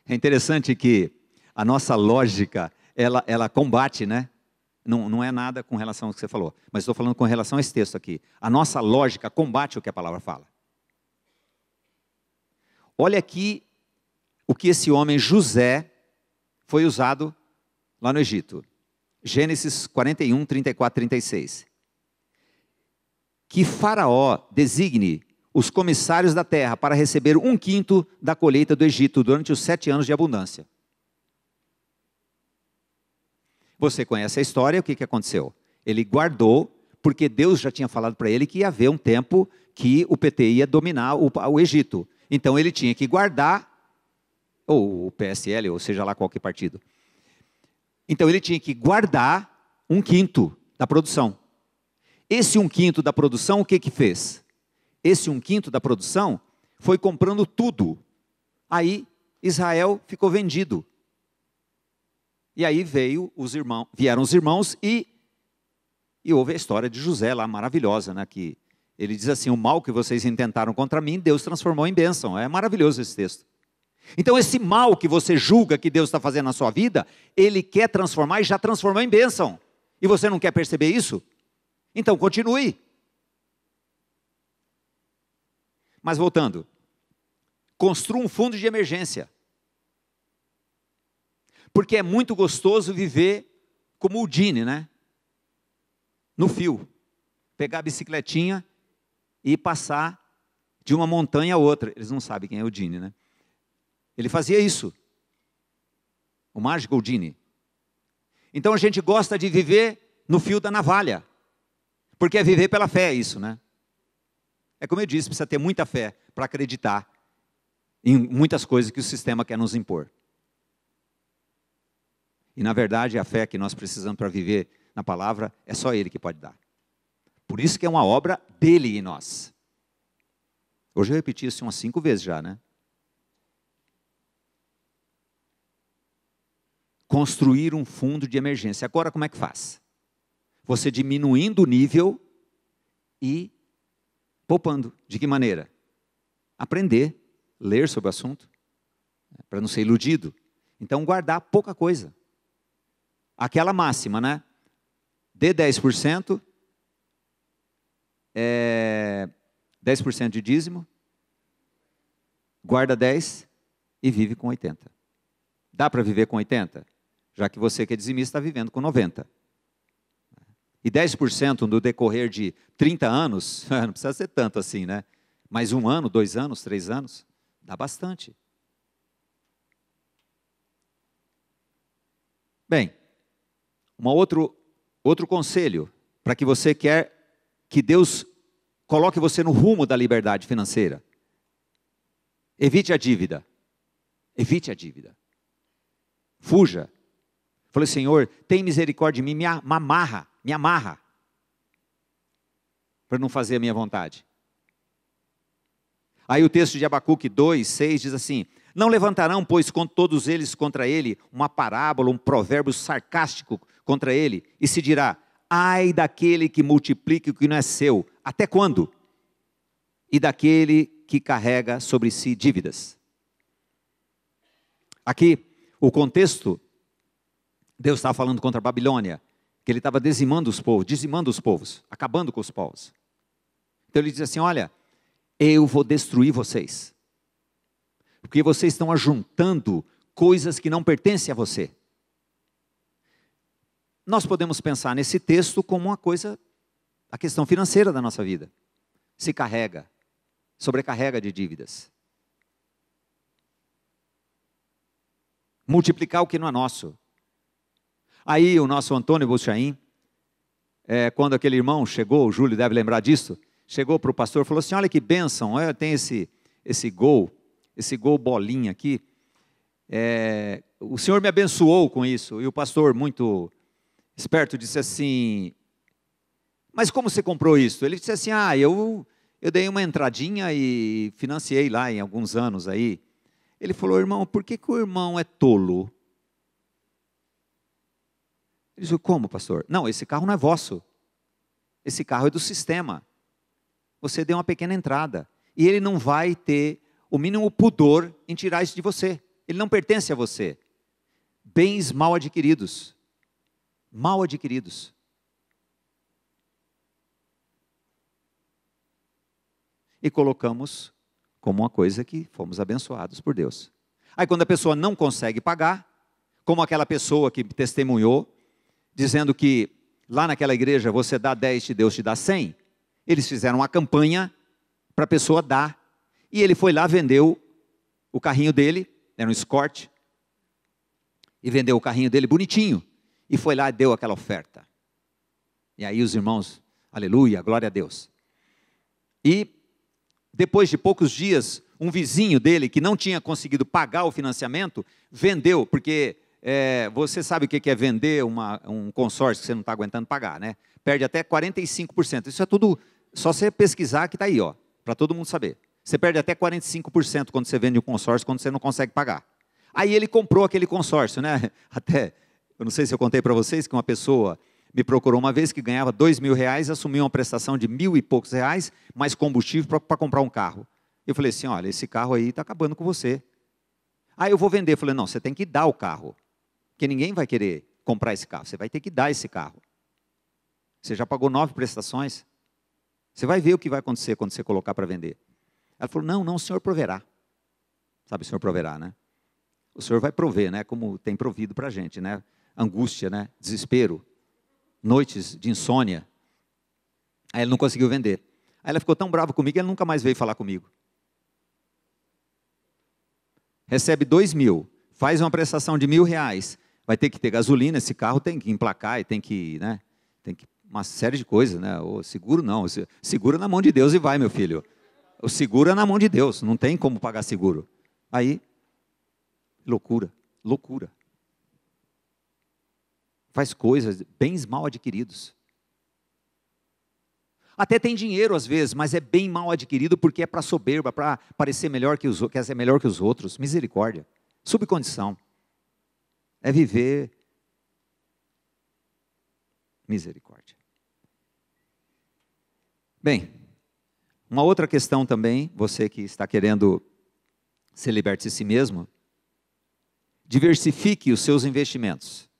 É interessante que a nossa lógica, ela combate, né? Não é nada com relação ao que você falou, mas estou falando com relação a esse texto aqui. A nossa lógica combate o que a palavra fala. Olha aqui o que esse homem José foi usado lá no Egito. Gênesis 41, 34, 36. Que Faraó designe os comissários da terra para receber 1/5 da colheita do Egito durante os 7 anos de abundância. Você conhece a história, o que aconteceu? Ele guardou, porque Deus já tinha falado para ele que ia haver um tempo que o PT ia dominar o Egito. Então ele tinha que guardar, ou o PSL, ou seja lá qualquer partido. Então ele tinha que guardar 1/5 da produção. Esse 1/5 da produção, o que fez? Esse 1/5 da produção foi comprando tudo. Aí Israel ficou vendido. E aí vieram os irmãos e houve a história de José lá, maravilhosa, né? Que ele diz assim: o mal que vocês intentaram contra mim, Deus transformou em bênção. É maravilhoso esse texto. Então esse mal que você julga que Deus está fazendo na sua vida, Ele quer transformar e já transformou em bênção. E você não quer perceber isso? Então continue. Mas voltando, construa um fundo de emergência. Porque é muito gostoso viver como o Dini, né? No fio. Pegar a bicicletinha e passar de uma montanha a outra. Eles não sabem quem é o Dini, né? Ele fazia isso. O mágico Dini. Então a gente gosta de viver no fio da navalha. Porque é viver pela fé isso, né? É como eu disse, precisa ter muita fé para acreditar em muitas coisas que o sistema quer nos impor. E na verdade a fé que nós precisamos para viver na palavra é só Ele que pode dar. Por isso que é uma obra dele em nós. Hoje eu repeti isso umas 5 vezes já, né? Construir um fundo de emergência. Agora como é que faz? Você diminuindo o nível e poupando. De que maneira? Aprender, ler sobre o assunto, para não ser iludido. Então guardar pouca coisa. Aquela máxima, né? Dê 10%, 10% de dízimo, guarda 10% e vive com 80%. Dá para viver com 80%? Já que você que é dizimista está vivendo com 90%. E 10% no decorrer de 30 anos, não precisa ser tanto assim, né? Mas 1 ano, 2 anos, 3 anos, dá bastante. Bem, outro conselho, para que você quer que Deus coloque você no rumo da liberdade financeira. Evite a dívida. Evite a dívida. Fuja. Falei, Senhor, tem misericórdia de mim, me amarra, para não fazer a minha vontade. Aí o texto de Abacuque 2:6 diz assim: não levantarão, pois, todos eles contra ele, uma parábola, um provérbio sarcástico contra ele, e se dirá: ai daquele que multiplica o que não é seu, até quando? E daquele que carrega sobre si dívidas. Aqui, o contexto, Deus estava falando contra a Babilônia, que ele estava dizimando os povos, acabando com os povos. Então ele diz assim: olha, eu vou destruir vocês, porque vocês estão ajuntando coisas que não pertencem a você. Nós podemos pensar nesse texto como uma coisa, a questão financeira da nossa vida. Se carrega, sobrecarrega de dívidas. Multiplicar o que não é nosso. Aí o nosso Antônio Buchaim, quando aquele irmão chegou, o Júlio deve lembrar disso, chegou para o pastor e falou assim: olha que bênção, tem esse gol bolinha aqui, o Senhor me abençoou com isso. E o pastor, muito esperto, disse assim: mas como você comprou isso? Ele disse assim: eu dei uma entradinha e financiei lá em alguns anos aí. Ele falou: irmão, por que o irmão é tolo? Ele disse: como, pastor? Não, esse carro não é vosso. Esse carro é do sistema. Você deu uma pequena entrada. E ele não vai ter o mínimo pudor em tirar isso de você. Ele não pertence a você. Bens mal adquiridos. Mal adquiridos. E colocamos como uma coisa que fomos abençoados por Deus. Aí quando a pessoa não consegue pagar, como aquela pessoa que testemunhou, dizendo que lá naquela igreja você dá 10 e Deus te dá 100, eles fizeram uma campanha para a pessoa dar. E ele foi lá, vendeu o carrinho dele, era um Escort, e vendeu o carrinho dele bonitinho. e foi lá e deu aquela oferta. E aí os irmãos, aleluia, glória a Deus. E depois de poucos dias, um vizinho dele, que não tinha conseguido pagar o financiamento, vendeu, porque você sabe o que é vender um consórcio que você não está aguentando pagar, né? Perde até 45%. Isso é tudo, só você pesquisar que está aí, ó, para todo mundo saber. Você perde até 45% quando você vende um consórcio, quando você não consegue pagar. Aí ele comprou aquele consórcio, né? Até, eu não sei se eu contei para vocês, que uma pessoa me procurou uma vez que ganhava R$2.000, assumiu uma prestação de R$1.000 e poucos, mais combustível para comprar um carro. Eu falei assim, olha, esse carro aí está acabando com você. Ah, eu vou vender. Eu falei, não, você tem que dar o carro. Porque ninguém vai querer comprar esse carro. Você vai ter que dar esse carro. Você já pagou 9 prestações. Você vai ver o que vai acontecer quando você colocar para vender. Ela falou, não, o senhor proverá. Sabe, o senhor proverá, né? O senhor vai prover, né? Como tem provido para a gente, né? Angústia, né? Desespero. Noites de insônia. Aí ele não conseguiu vender. Aí ela ficou tão brava comigo que ele nunca mais veio falar comigo. Recebe 2.000, faz uma prestação de R$1.000, vai ter que ter gasolina, esse carro tem que emplacar, e tem que, né? Tem que, uma série de coisas, né? O seguro não, segura na mão de Deus e vai, meu filho. O seguro é na mão de Deus, não tem como pagar seguro. Aí, loucura. Faz coisas, bens mal adquiridos. Até tem dinheiro às vezes, mas é bem mal adquirido porque é para soberba, para parecer melhor que os outros, quer ser melhor que os outros. Misericórdia. Subcondição. É viver misericórdia. Bem, uma outra questão também, você que está querendo ser liberto de si mesmo, diversifique os seus investimentos.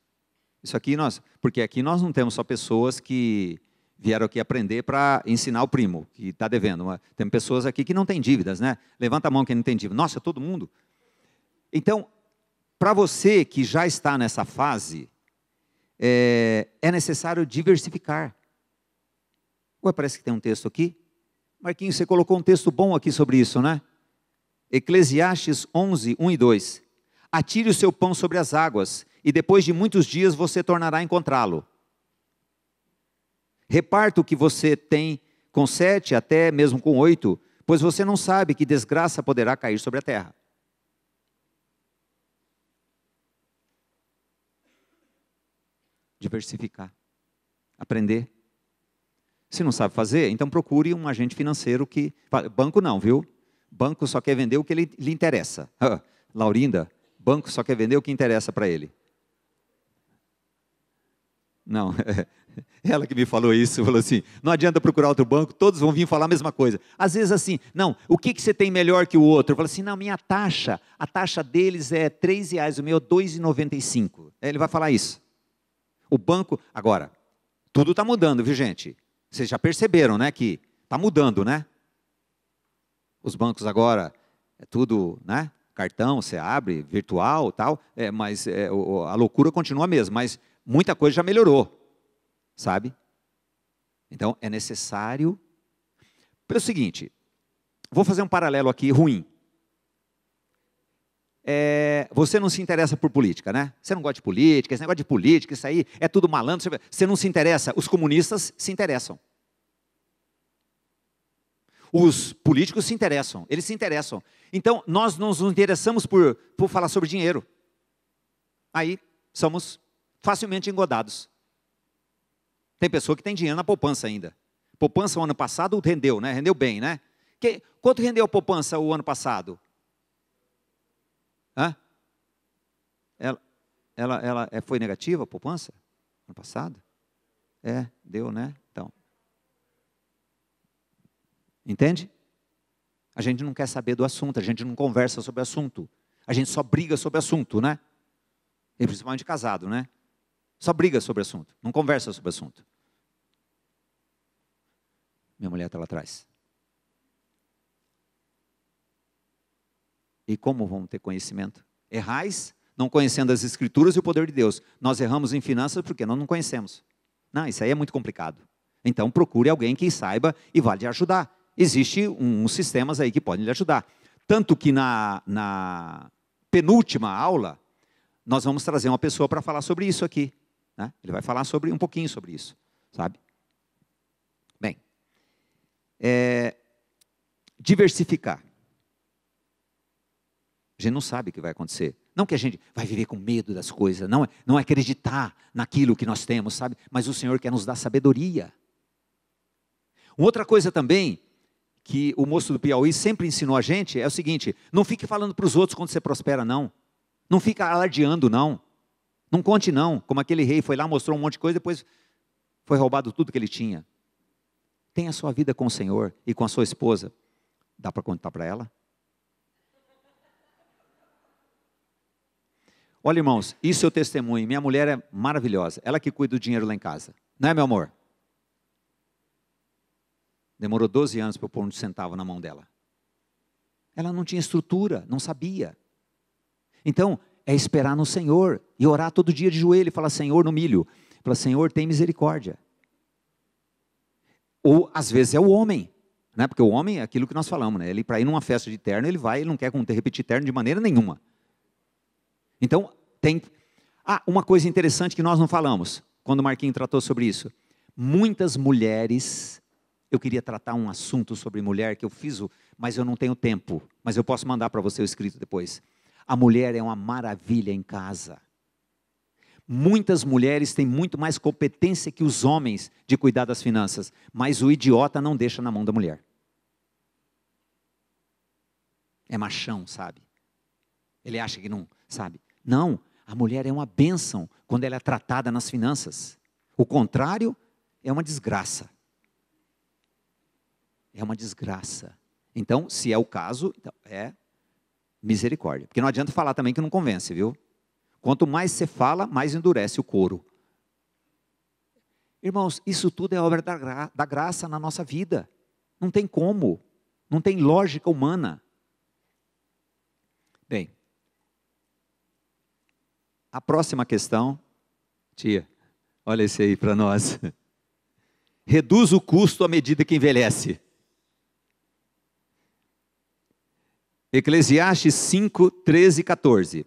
Isso aqui porque aqui nós não temos só pessoas que vieram aqui aprender para ensinar o primo, que está devendo. Tem pessoas aqui que não têm dívidas, né? Levanta a mão quem não tem dívida. Nossa, todo mundo. Então, para você que já está nessa fase, é necessário diversificar. Ué, parece que tem um texto aqui. Marquinhos, você colocou um texto bom aqui sobre isso, né? Eclesiastes 11, 1 e 2. Atire o seu pão sobre as águas, e depois de muitos dias você tornará a encontrá-lo. Reparta o que você tem com 7, até mesmo com 8, pois você não sabe que desgraça poderá cair sobre a terra. Diversificar. Aprender. Se não sabe fazer, então procure um agente financeiro que... Banco não, viu? Banco só quer vender o que lhe interessa. Laurinda, banco só quer vender o que interessa para ele. Não, ela que me falou isso, falou assim, não adianta procurar outro banco, todos vão vir falar a mesma coisa. Às vezes assim, não, o que você tem melhor que o outro? Eu falo assim, não, a taxa deles é R$3, o meu é R$2,95. Ele vai falar isso. O banco, agora, tudo está mudando, viu gente? Vocês já perceberam, né, que está mudando, né? Os bancos agora, é tudo, né? Cartão, você abre, virtual, tal, mas a loucura continua mesmo, mas muita coisa já melhorou, sabe? Então, é necessário... Pelo seguinte, vou fazer um paralelo aqui ruim. Você não se interessa por política, né? Você não gosta de política, esse negócio de política, isso aí é tudo malandro. Você não se interessa, os comunistas se interessam. Os políticos se interessam, eles se interessam. Então, nós não nos interessamos por falar sobre dinheiro. Aí, somos facilmente engodados. Tem pessoa que tem dinheiro na poupança ainda. Poupança o ano passado rendeu, né? Rendeu bem, né? Quanto rendeu a poupança o ano passado? Hã? Ela foi negativa a poupança ano passado? Deu, né? Então. Entende? A gente não quer saber do assunto, a gente não conversa sobre o assunto. A gente só briga sobre o assunto, né? E principalmente casado, né? Só briga sobre o assunto, não conversa sobre o assunto. Minha mulher está lá atrás. E como vamos ter conhecimento? Errais, não conhecendo as Escrituras e o poder de Deus. Nós erramos em finanças porque nós não conhecemos. Não, isso aí é muito complicado. Então procure alguém que saiba e vá lhe ajudar. Existem uns sistemas aí que podem lhe ajudar. Tanto que na penúltima aula, nós vamos trazer uma pessoa para falar sobre isso aqui. né? Ele vai falar um pouquinho sobre isso, sabe? Bem, diversificar. A gente não sabe o que vai acontecer. Não que a gente vai viver com medo das coisas, não acreditar naquilo que nós temos, sabe? Mas o Senhor quer nos dar sabedoria. Uma outra coisa também, que o moço do Piauí sempre ensinou a gente, é o seguinte: não fique falando para os outros quando você prospera, não. Não fica alardeando, não. Não conte, não. Como aquele rei foi lá, mostrou um monte de coisa, depois foi roubado tudo que ele tinha. Tenha a sua vida com o Senhor e com a sua esposa. Dá para contar para ela? Olha, irmãos, isso é o testemunho. Minha mulher é maravilhosa. Ela que cuida do dinheiro lá em casa. Não é, meu amor? Demorou 12 anos para eu pôr um centavo na mão dela. Ela não tinha estrutura, não sabia. Então, é esperar no Senhor e orar todo dia de joelho e falar: Senhor, no milho. Fala: Senhor, tem misericórdia. Ou, às vezes, é o homem. Né? Porque o homem é aquilo que nós falamos. Né? Ele, para ir numa festa de terno, ele vai, ele não quer repetir terno de maneira nenhuma. Então, tem... uma coisa interessante que nós não falamos, quando o Marquinhos tratou sobre isso. Muitas mulheres... Eu queria tratar um assunto sobre mulher que eu fiz, mas eu não tenho tempo. Mas eu posso mandar para você o escrito depois. A mulher é uma maravilha em casa. Muitas mulheres têm muito mais competência que os homens de cuidar das finanças. Mas o idiota não deixa na mão da mulher. É machão, sabe? Ele acha que não, sabe? Não, a mulher é uma bênção quando ela é tratada nas finanças. O contrário é uma desgraça. É uma desgraça. Então, se é o caso, então, é misericórdia. Porque não adianta falar também que não convence, viu? Quanto mais você fala, mais endurece o couro. Irmãos, isso tudo é obra da graça na nossa vida. Não tem como. Não tem lógica humana. Bem, a próxima questão, tia, olha esse aí para nós. Reduz o custo à medida que envelhece. Eclesiastes 5, 13 e 14.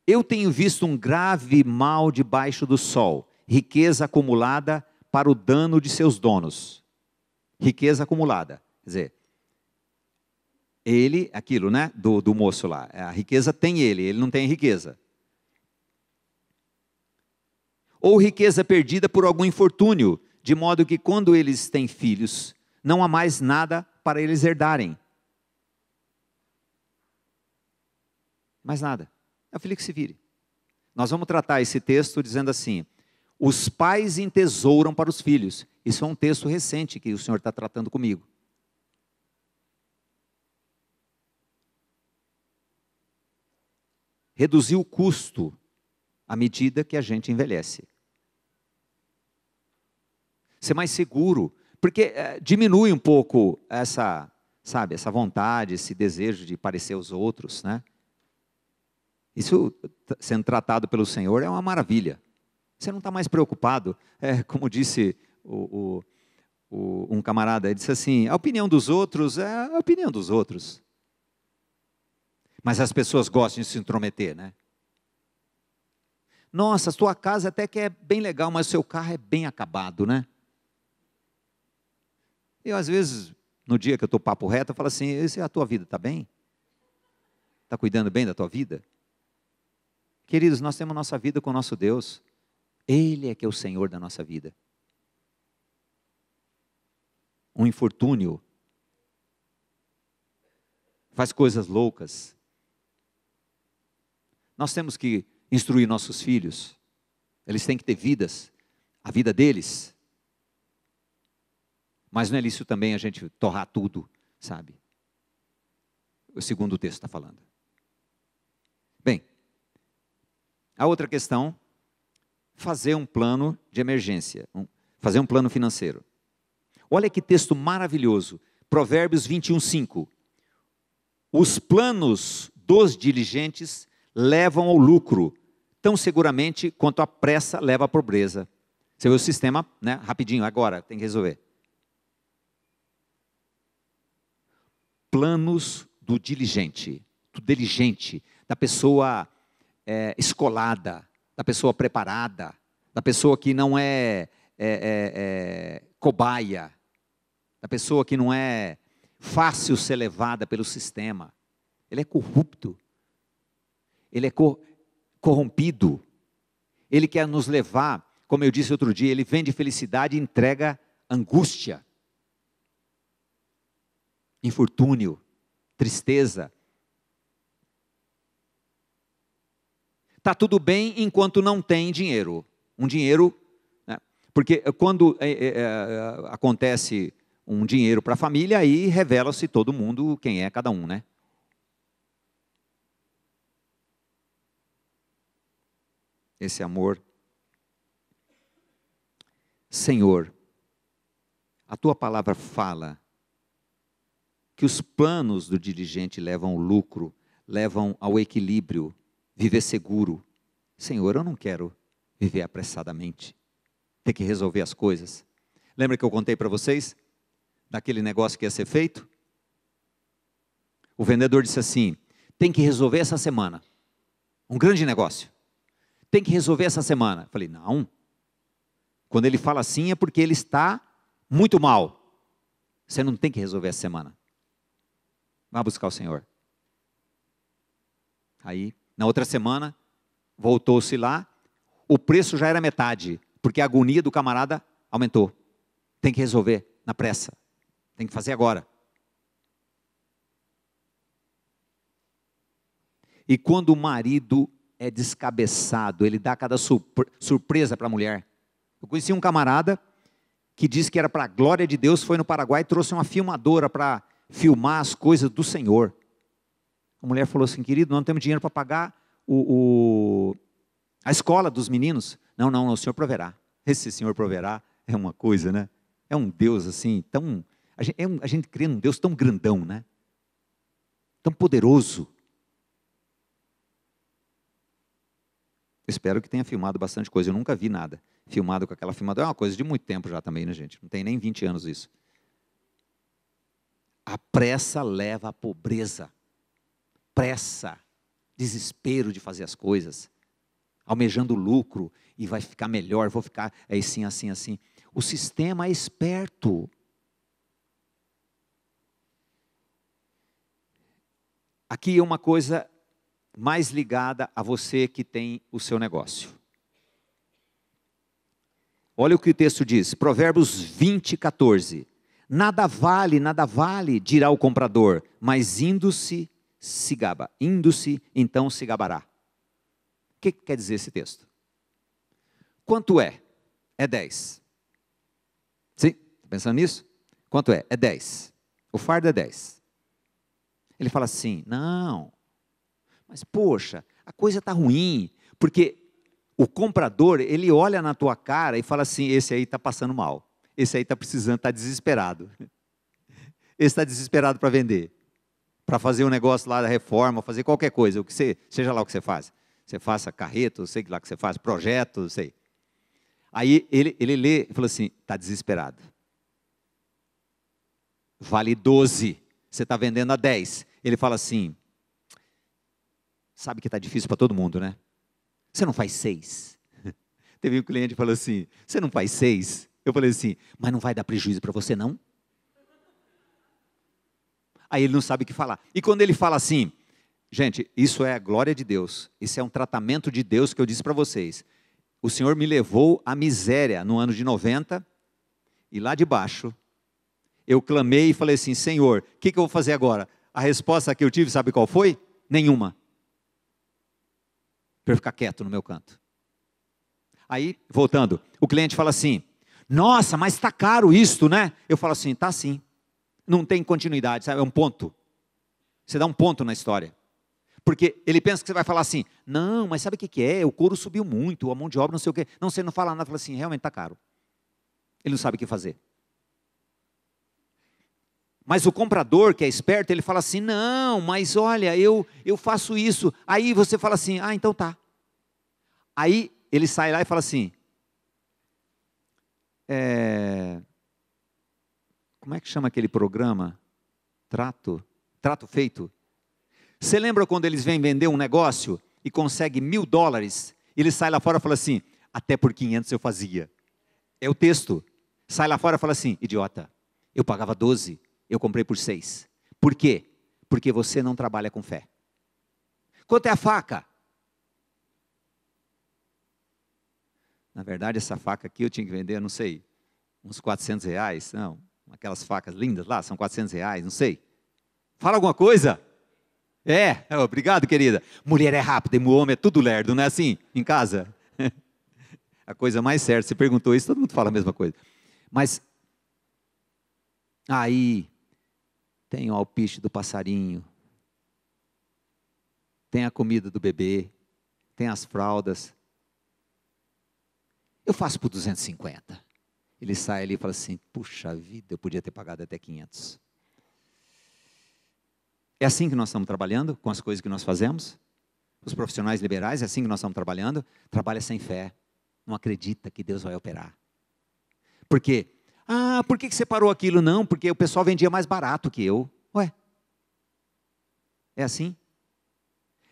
Eu tenho visto um grave mal debaixo do sol, riqueza acumulada para o dano de seus donos. Riqueza acumulada, quer dizer, ele, aquilo, né, do moço lá, a riqueza tem ele não tem riqueza. Ou riqueza perdida por algum infortúnio, de modo que quando eles têm filhos, não há mais nada para eles herdarem. Mais nada. É o filho que se vire. Nós vamos tratar esse texto dizendo assim: os pais entesouram para os filhos. Isso é um texto recente que o Senhor está tratando comigo. Reduzir o custo à medida que a gente envelhece. Ser mais seguro, porque diminui um pouco essa vontade, esse desejo de parecer aos outros, né? Isso, sendo tratado pelo Senhor, é uma maravilha. Você não está mais preocupado. Como disse um camarada, ele disse assim: a opinião dos outros é a opinião dos outros. Mas as pessoas gostam de se intrometer, né? Nossa, a sua casa até que é bem legal, mas o seu carro é bem acabado, né? Eu, às vezes, no dia que eu estou papo reto, eu falo assim: a tua vida está bem? Está cuidando bem da tua vida? Queridos, nós temos nossa vida com o nosso Deus. Ele é que é o Senhor da nossa vida. Um infortúnio faz coisas loucas. Nós temos que instruir nossos filhos. Eles têm que ter vidas, a vida deles. Mas não é lícito também a gente torrar tudo, sabe? O segundo texto está falando. Bem, a outra questão, fazer um plano de emergência, fazer um plano financeiro. Olha que texto maravilhoso, Provérbios 21, 5. Os planos dos diligentes levam ao lucro, tão seguramente quanto a pressa leva à pobreza. Você vê o sistema, né? Rapidinho, agora, tem que resolver. Planos do diligente, da pessoa escolada, da pessoa preparada, da pessoa que não é, cobaia, da pessoa que não é fácil ser levada pelo sistema. Ele é corrupto, ele é corrompido, ele quer nos levar, como eu disse outro dia, ele vende felicidade e entrega angústia, infortúnio, tristeza. Está tudo bem enquanto não tem dinheiro. Um dinheiro, né? Porque quando acontece um dinheiro para a família, aí revela-se todo mundo quem é cada um, né? Esse amor. Senhor, a tua palavra fala que os planos do dirigente levam ao lucro, levam ao equilíbrio, viver seguro. Senhor, eu não quero viver apressadamente, ter que resolver as coisas. Lembra que eu contei para vocês daquele negócio que ia ser feito? O vendedor disse assim: tem que resolver essa semana. Um grande negócio. Tem que resolver essa semana. Eu falei, não. Quando ele fala assim é porque ele está muito mal. Você não tem que resolver essa semana. Vá buscar o Senhor. Aí, na outra semana, voltou-se lá, o preço já era metade, porque a agonia do camarada aumentou. Tem que resolver na pressa. Tem que fazer agora. E quando o marido é descabeçado, ele dá cada surpresa para a mulher. Eu conheci um camarada que disse que era para a glória de Deus, foi no Paraguai e trouxe uma filmadora para filmar as coisas do Senhor. A mulher falou assim: querido, nós não temos dinheiro para pagar a escola dos meninos. Não, não, o Senhor proverá. Esse Senhor proverá é uma coisa, né? É um Deus assim, tão... A gente crê num Deus tão grandão, né? Tão poderoso. Espero que tenha filmado bastante coisa. Eu nunca vi nada filmado com aquela filmadora. É uma coisa de muito tempo já também, né, gente? Não tem nem 20 anos isso. A pressa leva à pobreza. Pressa, desespero de fazer as coisas, almejando lucro, e vai ficar melhor, vou ficar assim, assim, assim. O sistema é esperto. Aqui é uma coisa mais ligada a você que tem o seu negócio. Olha o que o texto diz, Provérbios 20, 14. Nada vale, dirá o comprador, mas indo-se, então se gabará. O que quer dizer esse texto? Quanto é? É 10. Sim? Está pensando nisso? Quanto é? É 10. O fardo é 10. Ele fala assim, não, mas poxa, a coisa está ruim, porque o comprador, ele olha na tua cara e fala assim, esse aí está passando mal, esse aí está precisando, está desesperado, esse está desesperado para vender, para fazer um negócio lá da reforma, fazer qualquer coisa, seja lá o que você faz, você faça carreto, sei lá o que você faz, projeto, sei. Aí ele lê e fala assim, está desesperado, vale 12, você está vendendo a 10, ele fala assim, sabe que está difícil para todo mundo, né? Você não faz 6. Teve um cliente que falou assim, você não faz 6? Eu falei assim, mas não vai dar prejuízo para você não? Aí ele não sabe o que falar. E quando ele fala assim, gente, isso é a glória de Deus, isso é um tratamento de Deus que eu disse para vocês. O Senhor me levou à miséria no ano de 90, e lá de baixo, eu clamei e falei assim, Senhor, o que eu vou fazer agora? A resposta que eu tive, sabe qual foi? Nenhuma. Para eu ficar quieto no meu canto. Aí, voltando, o cliente fala assim, nossa, mas está caro isto, né? Eu falo assim, está sim. Não tem continuidade, sabe? É um ponto. Você dá um ponto na história. Porque ele pensa que você vai falar assim, não, mas sabe o que é? O couro subiu muito, a mão de obra não sei o quê. Não, você não fala nada, fala assim, realmente está caro. Ele não sabe o que fazer. Mas o comprador, que é esperto, ele fala assim, não, mas olha, eu faço isso. Aí você fala assim, ah, então tá. Aí ele sai lá e fala assim, como é que chama aquele programa? Trato feito. Você lembra quando eles vêm vender um negócio e conseguem $1.000? Ele sai lá fora e fala assim, até por 500 eu fazia. É o texto. Sai lá fora e fala assim, idiota, eu pagava 12, eu comprei por 6. Por quê? Porque você não trabalha com fé. Quanto é a faca? Na verdade, essa faca aqui eu tinha que vender, não sei, uns R$ 400. Não, aquelas facas lindas lá, são R$ 400, não sei. Fala alguma coisa? Obrigado, querida. Mulher é rápida e o homem é tudo lerdo, não é assim? Em casa? A coisa mais certa, você perguntou isso, todo mundo fala a mesma coisa. Mas, aí, tem o alpiste do passarinho, tem a comida do bebê, tem as fraldas. Eu faço por 250. Ele sai ali e fala assim, puxa vida, eu podia ter pagado até 500. É assim que nós estamos trabalhando, com as coisas que nós fazemos? Os profissionais liberais, é assim que nós estamos trabalhando? Trabalha sem fé, não acredita que Deus vai operar. Por quê? Por que você parou aquilo? Não, porque o pessoal vendia mais barato que eu. Ué, é assim?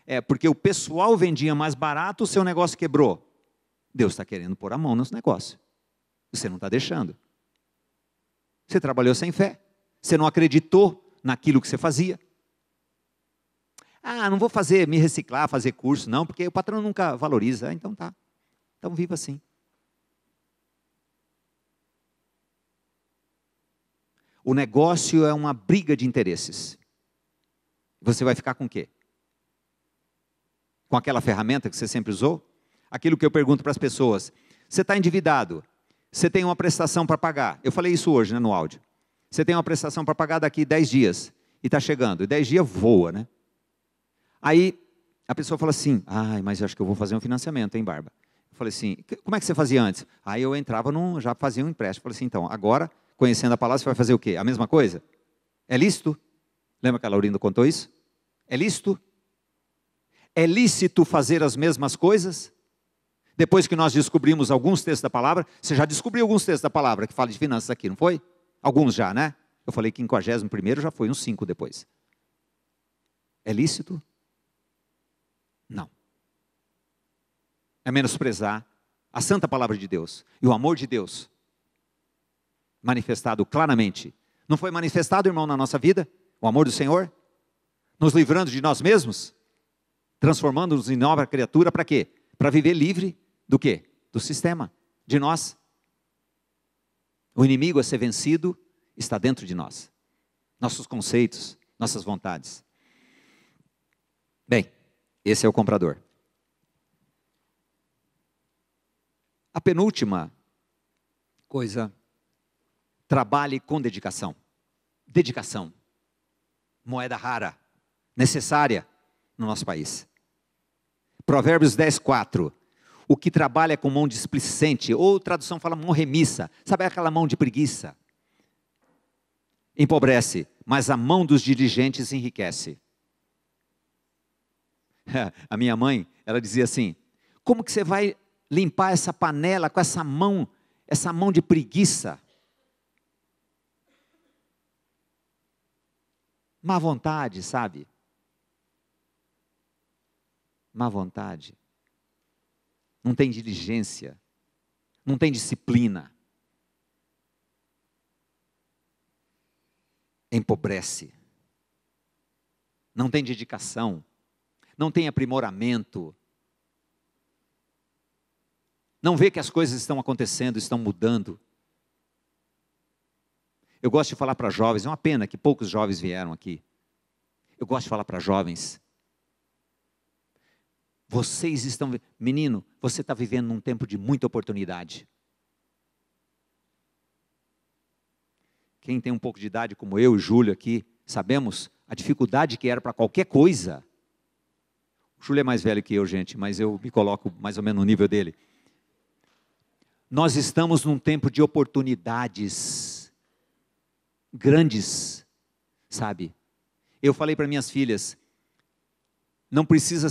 É, porque o pessoal vendia mais barato, o seu negócio quebrou. Deus está querendo pôr a mão nesse negócio. Você não está deixando. Você trabalhou sem fé. Você não acreditou naquilo que você fazia. Não vou me reciclar, fazer curso, não, porque o patrão nunca valoriza. Então tá. Então viva assim. O negócio é uma briga de interesses. Você vai ficar com o quê? Com aquela ferramenta que você sempre usou? Aquilo que eu pergunto para as pessoas. Você está endividado. Você tem uma prestação para pagar. Eu falei isso hoje, né, no áudio. Você tem uma prestação para pagar daqui 10 dias. E está chegando. E 10 dias voa, né? Aí a pessoa fala assim, mas eu acho que eu vou fazer um financiamento, hein, Barba? Eu falei assim, como é que você fazia antes? Aí eu entrava, já fazia um empréstimo. Eu falei assim, então, agora, conhecendo a palavra, você vai fazer o quê? A mesma coisa? É lícito? Lembra que a Laurindo contou isso? É lícito? É lícito fazer as mesmas coisas? Depois que nós descobrimos alguns textos da palavra, você já descobriu alguns textos da palavra que falam de finanças aqui, não foi? Alguns já, né? Eu falei que 51º já foi, uns 5 depois. É lícito? Não. É menosprezar a santa palavra de Deus e o amor de Deus manifestado claramente. Não foi manifestado, irmão, na nossa vida? O amor do Senhor? Nos livrando de nós mesmos? Transformando-nos em nova criatura para quê? Para viver livre do quê? Do sistema, de nós. O inimigo a ser vencido está dentro de nós. Nossos conceitos, nossas vontades. Bem, esse é o comprador. A penúltima coisa, trabalhe com dedicação. Dedicação. Moeda rara, necessária no nosso país. Provérbios 10:4. O que trabalha com mão displicente, ou tradução fala mão remissa, sabe aquela mão de preguiça? Empobrece, mas a mão dos diligentes enriquece. A minha mãe, ela dizia assim, como que você vai limpar essa panela com essa mão de preguiça? Má vontade, sabe? Má vontade. Não tem diligência. Não tem disciplina. Empobrece. Não tem dedicação. Não tem aprimoramento. Não vê que as coisas estão acontecendo, estão mudando. Eu gosto de falar para jovens, é uma pena que poucos jovens vieram aqui. Eu gosto de falar para jovens. Vocês estão, menino, você está vivendo num tempo de muita oportunidade. Quem tem um pouco de idade como eu e Júlio aqui, sabemos a dificuldade que era para qualquer coisa. O Júlio é mais velho que eu, gente, mas eu me coloco mais ou menos no nível dele. Nós estamos num tempo de oportunidades grandes, sabe? Eu falei para minhas filhas, não precisa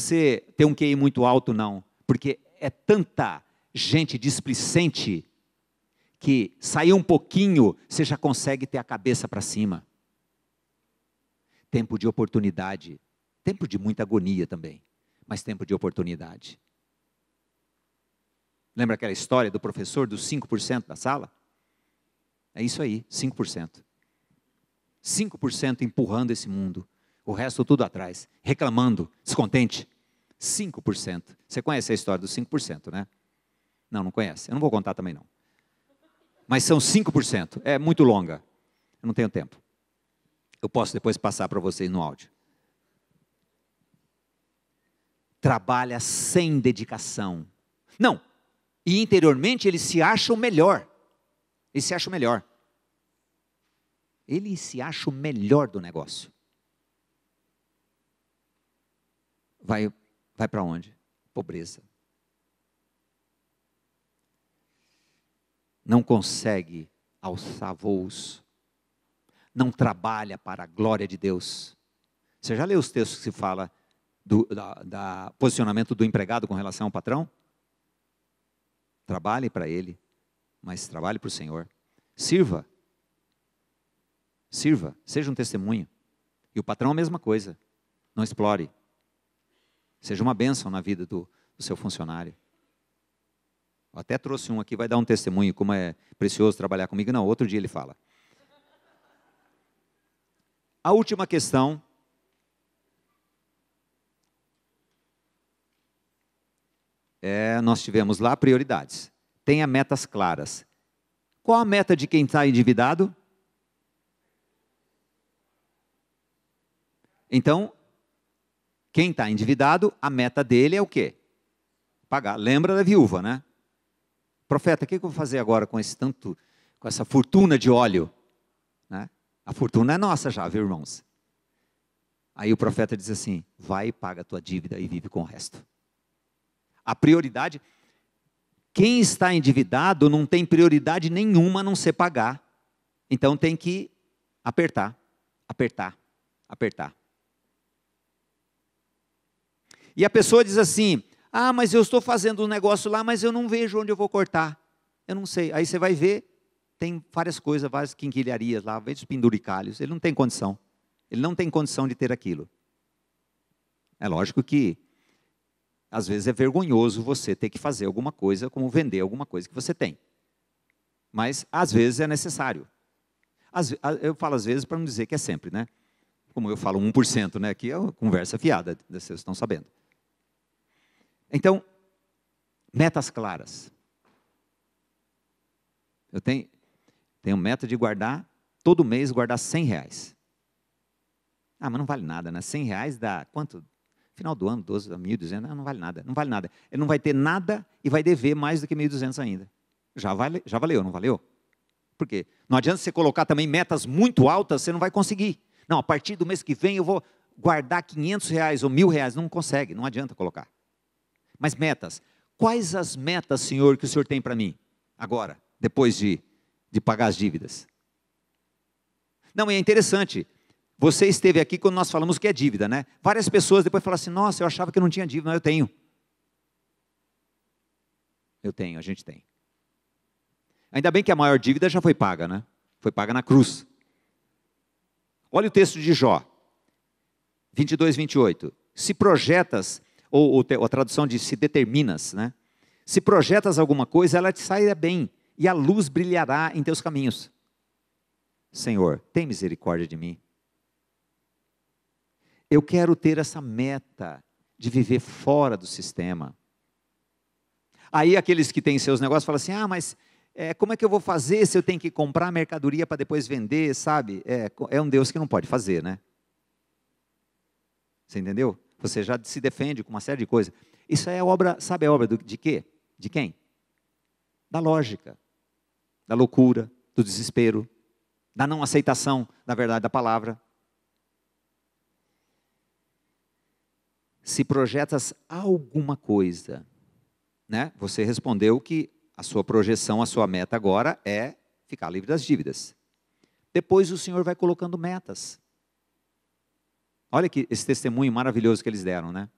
ter um QI muito alto não, porque é tanta gente displicente que sair um pouquinho, você já consegue ter a cabeça para cima. Tempo de oportunidade, tempo de muita agonia também, mas tempo de oportunidade. Lembra aquela história do professor dos 5% da sala? É isso aí, 5%. 5% empurrando esse mundo. O resto tudo atrás, reclamando, descontente. 5%. Você conhece a história dos 5%, né? Não, não conhece. Eu não vou contar também não. Mas são 5%. É muito longa. Eu não tenho tempo. Eu posso depois passar para vocês no áudio. Trabalha sem dedicação. Não. E interiormente eles se acham melhor. Eles se acham melhor. Ele se acha o melhor do negócio. Vai para onde? Pobreza. Não consegue alçar voos. Não trabalha para a glória de Deus. Você já leu os textos que se fala do posicionamento do empregado com relação ao patrão? Trabalhe para ele, mas trabalhe para o Senhor. Sirva. Sirva, seja um testemunho. E o patrão a mesma coisa. Não explore. Seja uma bênção na vida do seu funcionário. Eu até trouxe um aqui, vai dar um testemunho, como é precioso trabalhar comigo. Não, outro dia ele fala. A última questão. Nós tivemos lá prioridades. Tenha metas claras. Qual a meta de quem está endividado? Então, quem está endividado, a meta dele é o quê? Pagar. Lembra da viúva, né? Profeta, o que eu vou fazer agora com essa fortuna de óleo? Né? A fortuna é nossa já, viu, irmãos? Aí o profeta diz assim, vai e paga a tua dívida e vive com o resto. A prioridade, quem está endividado não tem prioridade nenhuma a não ser pagar. Então tem que apertar, apertar, apertar. E a pessoa diz assim, mas eu estou fazendo um negócio lá, mas eu não vejo onde eu vou cortar. Eu não sei. Aí você vai ver, tem várias coisas, várias quinquilharias lá, vários penduricalhos. Ele não tem condição. Ele não tem condição de ter aquilo. É lógico que, às vezes é vergonhoso você ter que fazer alguma coisa, como vender alguma coisa que você tem. Mas, às vezes, é necessário. Eu falo às vezes para não dizer que é sempre, né? Como eu falo 1%, né? Aqui é uma conversa fiada, vocês estão sabendo. Então, metas claras. Eu tenho meta de guardar, todo mês guardar R$100. Mas não vale nada, né? R$100 dá quanto? Final do ano, 12, 1.200, não vale nada, não vale nada. Ele não vai ter nada e vai dever mais do que 1.200 ainda. Já valeu, não valeu? Por quê? Não adianta você colocar também metas muito altas, você não vai conseguir. Não, a partir do mês que vem eu vou guardar R$500 ou R$1.000, não consegue, não adianta colocar. Mas metas, quais as metas, Senhor, que o Senhor tem para mim? Agora, depois de pagar as dívidas. Não, é interessante, você esteve aqui quando nós falamos que é dívida, né? Várias pessoas depois falam assim, nossa, eu achava que eu não tinha dívida, mas eu tenho. Eu tenho, a gente tem. Ainda bem que a maior dívida já foi paga, né? Foi paga na cruz. Olha o texto de Jó, 22, 28. Se projetas, ou a tradução de se determinas, né? Se projetas alguma coisa, ela te sairá bem, e a luz brilhará em teus caminhos. Senhor, tem misericórdia de mim. Eu quero ter essa meta de viver fora do sistema. Aí aqueles que têm seus negócios falam assim, mas como é que eu vou fazer se eu tenho que comprar mercadoria para depois vender, sabe? É um Deus que não pode fazer, né? Você entendeu? Você já se defende com uma série de coisas. Isso é obra, sabe a obra de quê? De quem? Da lógica, da loucura, do desespero, da não aceitação da verdade da palavra. Se projetas alguma coisa, né? Você respondeu que a sua projeção, a sua meta agora é ficar livre das dívidas. Depois o Senhor vai colocando metas. Olha que esse testemunho maravilhoso que eles deram, né?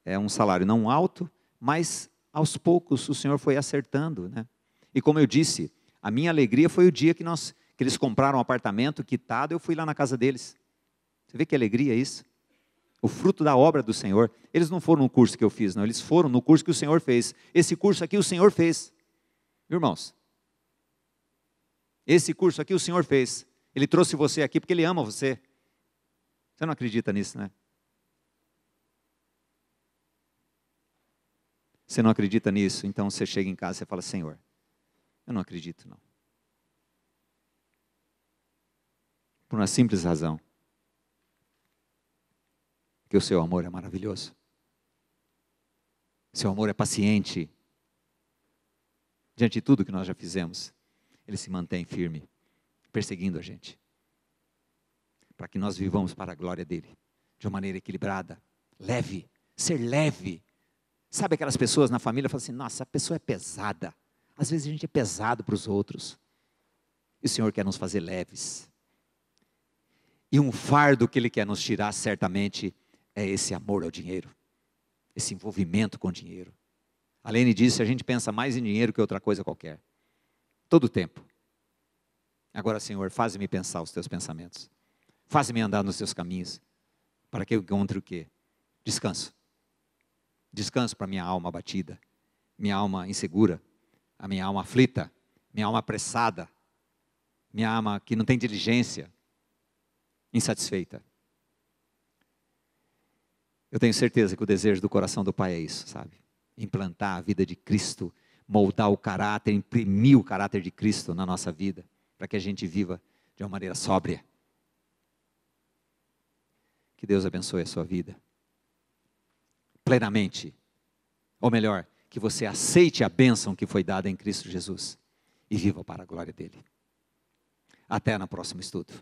É um salário não alto, mas aos poucos o Senhor foi acertando, né? E como eu disse, a minha alegria foi o dia que eles compraram um apartamento quitado, eu fui lá na casa deles. Você vê que alegria isso? O fruto da obra do Senhor. Eles não foram no curso que eu fiz, não. Eles foram no curso que o Senhor fez. Esse curso aqui o Senhor fez. Irmãos, esse curso aqui o Senhor fez. Ele trouxe você aqui porque Ele ama você. Você não acredita nisso, né? Você não acredita nisso, então você chega em casa e fala, Senhor, eu não acredito não. Por uma simples razão. Que o seu amor é maravilhoso. Seu amor é paciente. Diante de tudo que nós já fizemos, Ele se mantém firme, perseguindo a gente. Para que nós vivamos para a glória dEle, de uma maneira equilibrada, leve, ser leve. Sabe aquelas pessoas na família que falam assim, nossa, a pessoa é pesada. Às vezes a gente é pesado para os outros. E o Senhor quer nos fazer leves. E um fardo que Ele quer nos tirar certamente é esse amor ao dinheiro. Esse envolvimento com o dinheiro. Além disso, a gente pensa mais em dinheiro que outra coisa qualquer. Todo o tempo. Agora, Senhor, faz-me pensar os teus pensamentos. Faz-me andar nos teus caminhos. Para que eu encontre o quê? Descanso. Descanso para minha alma abatida. Minha alma insegura. A minha alma aflita. Minha alma apressada. Minha alma que não tem diligência. Insatisfeita. Eu tenho certeza que o desejo do coração do Pai é isso, sabe? Implantar a vida de Cristo, moldar o caráter, imprimir o caráter de Cristo na nossa vida, para que a gente viva de uma maneira sóbria. Que Deus abençoe a sua vida. Plenamente. Ou melhor, que você aceite a bênção que foi dada em Cristo Jesus e viva para a glória dele. Até no próximo estudo.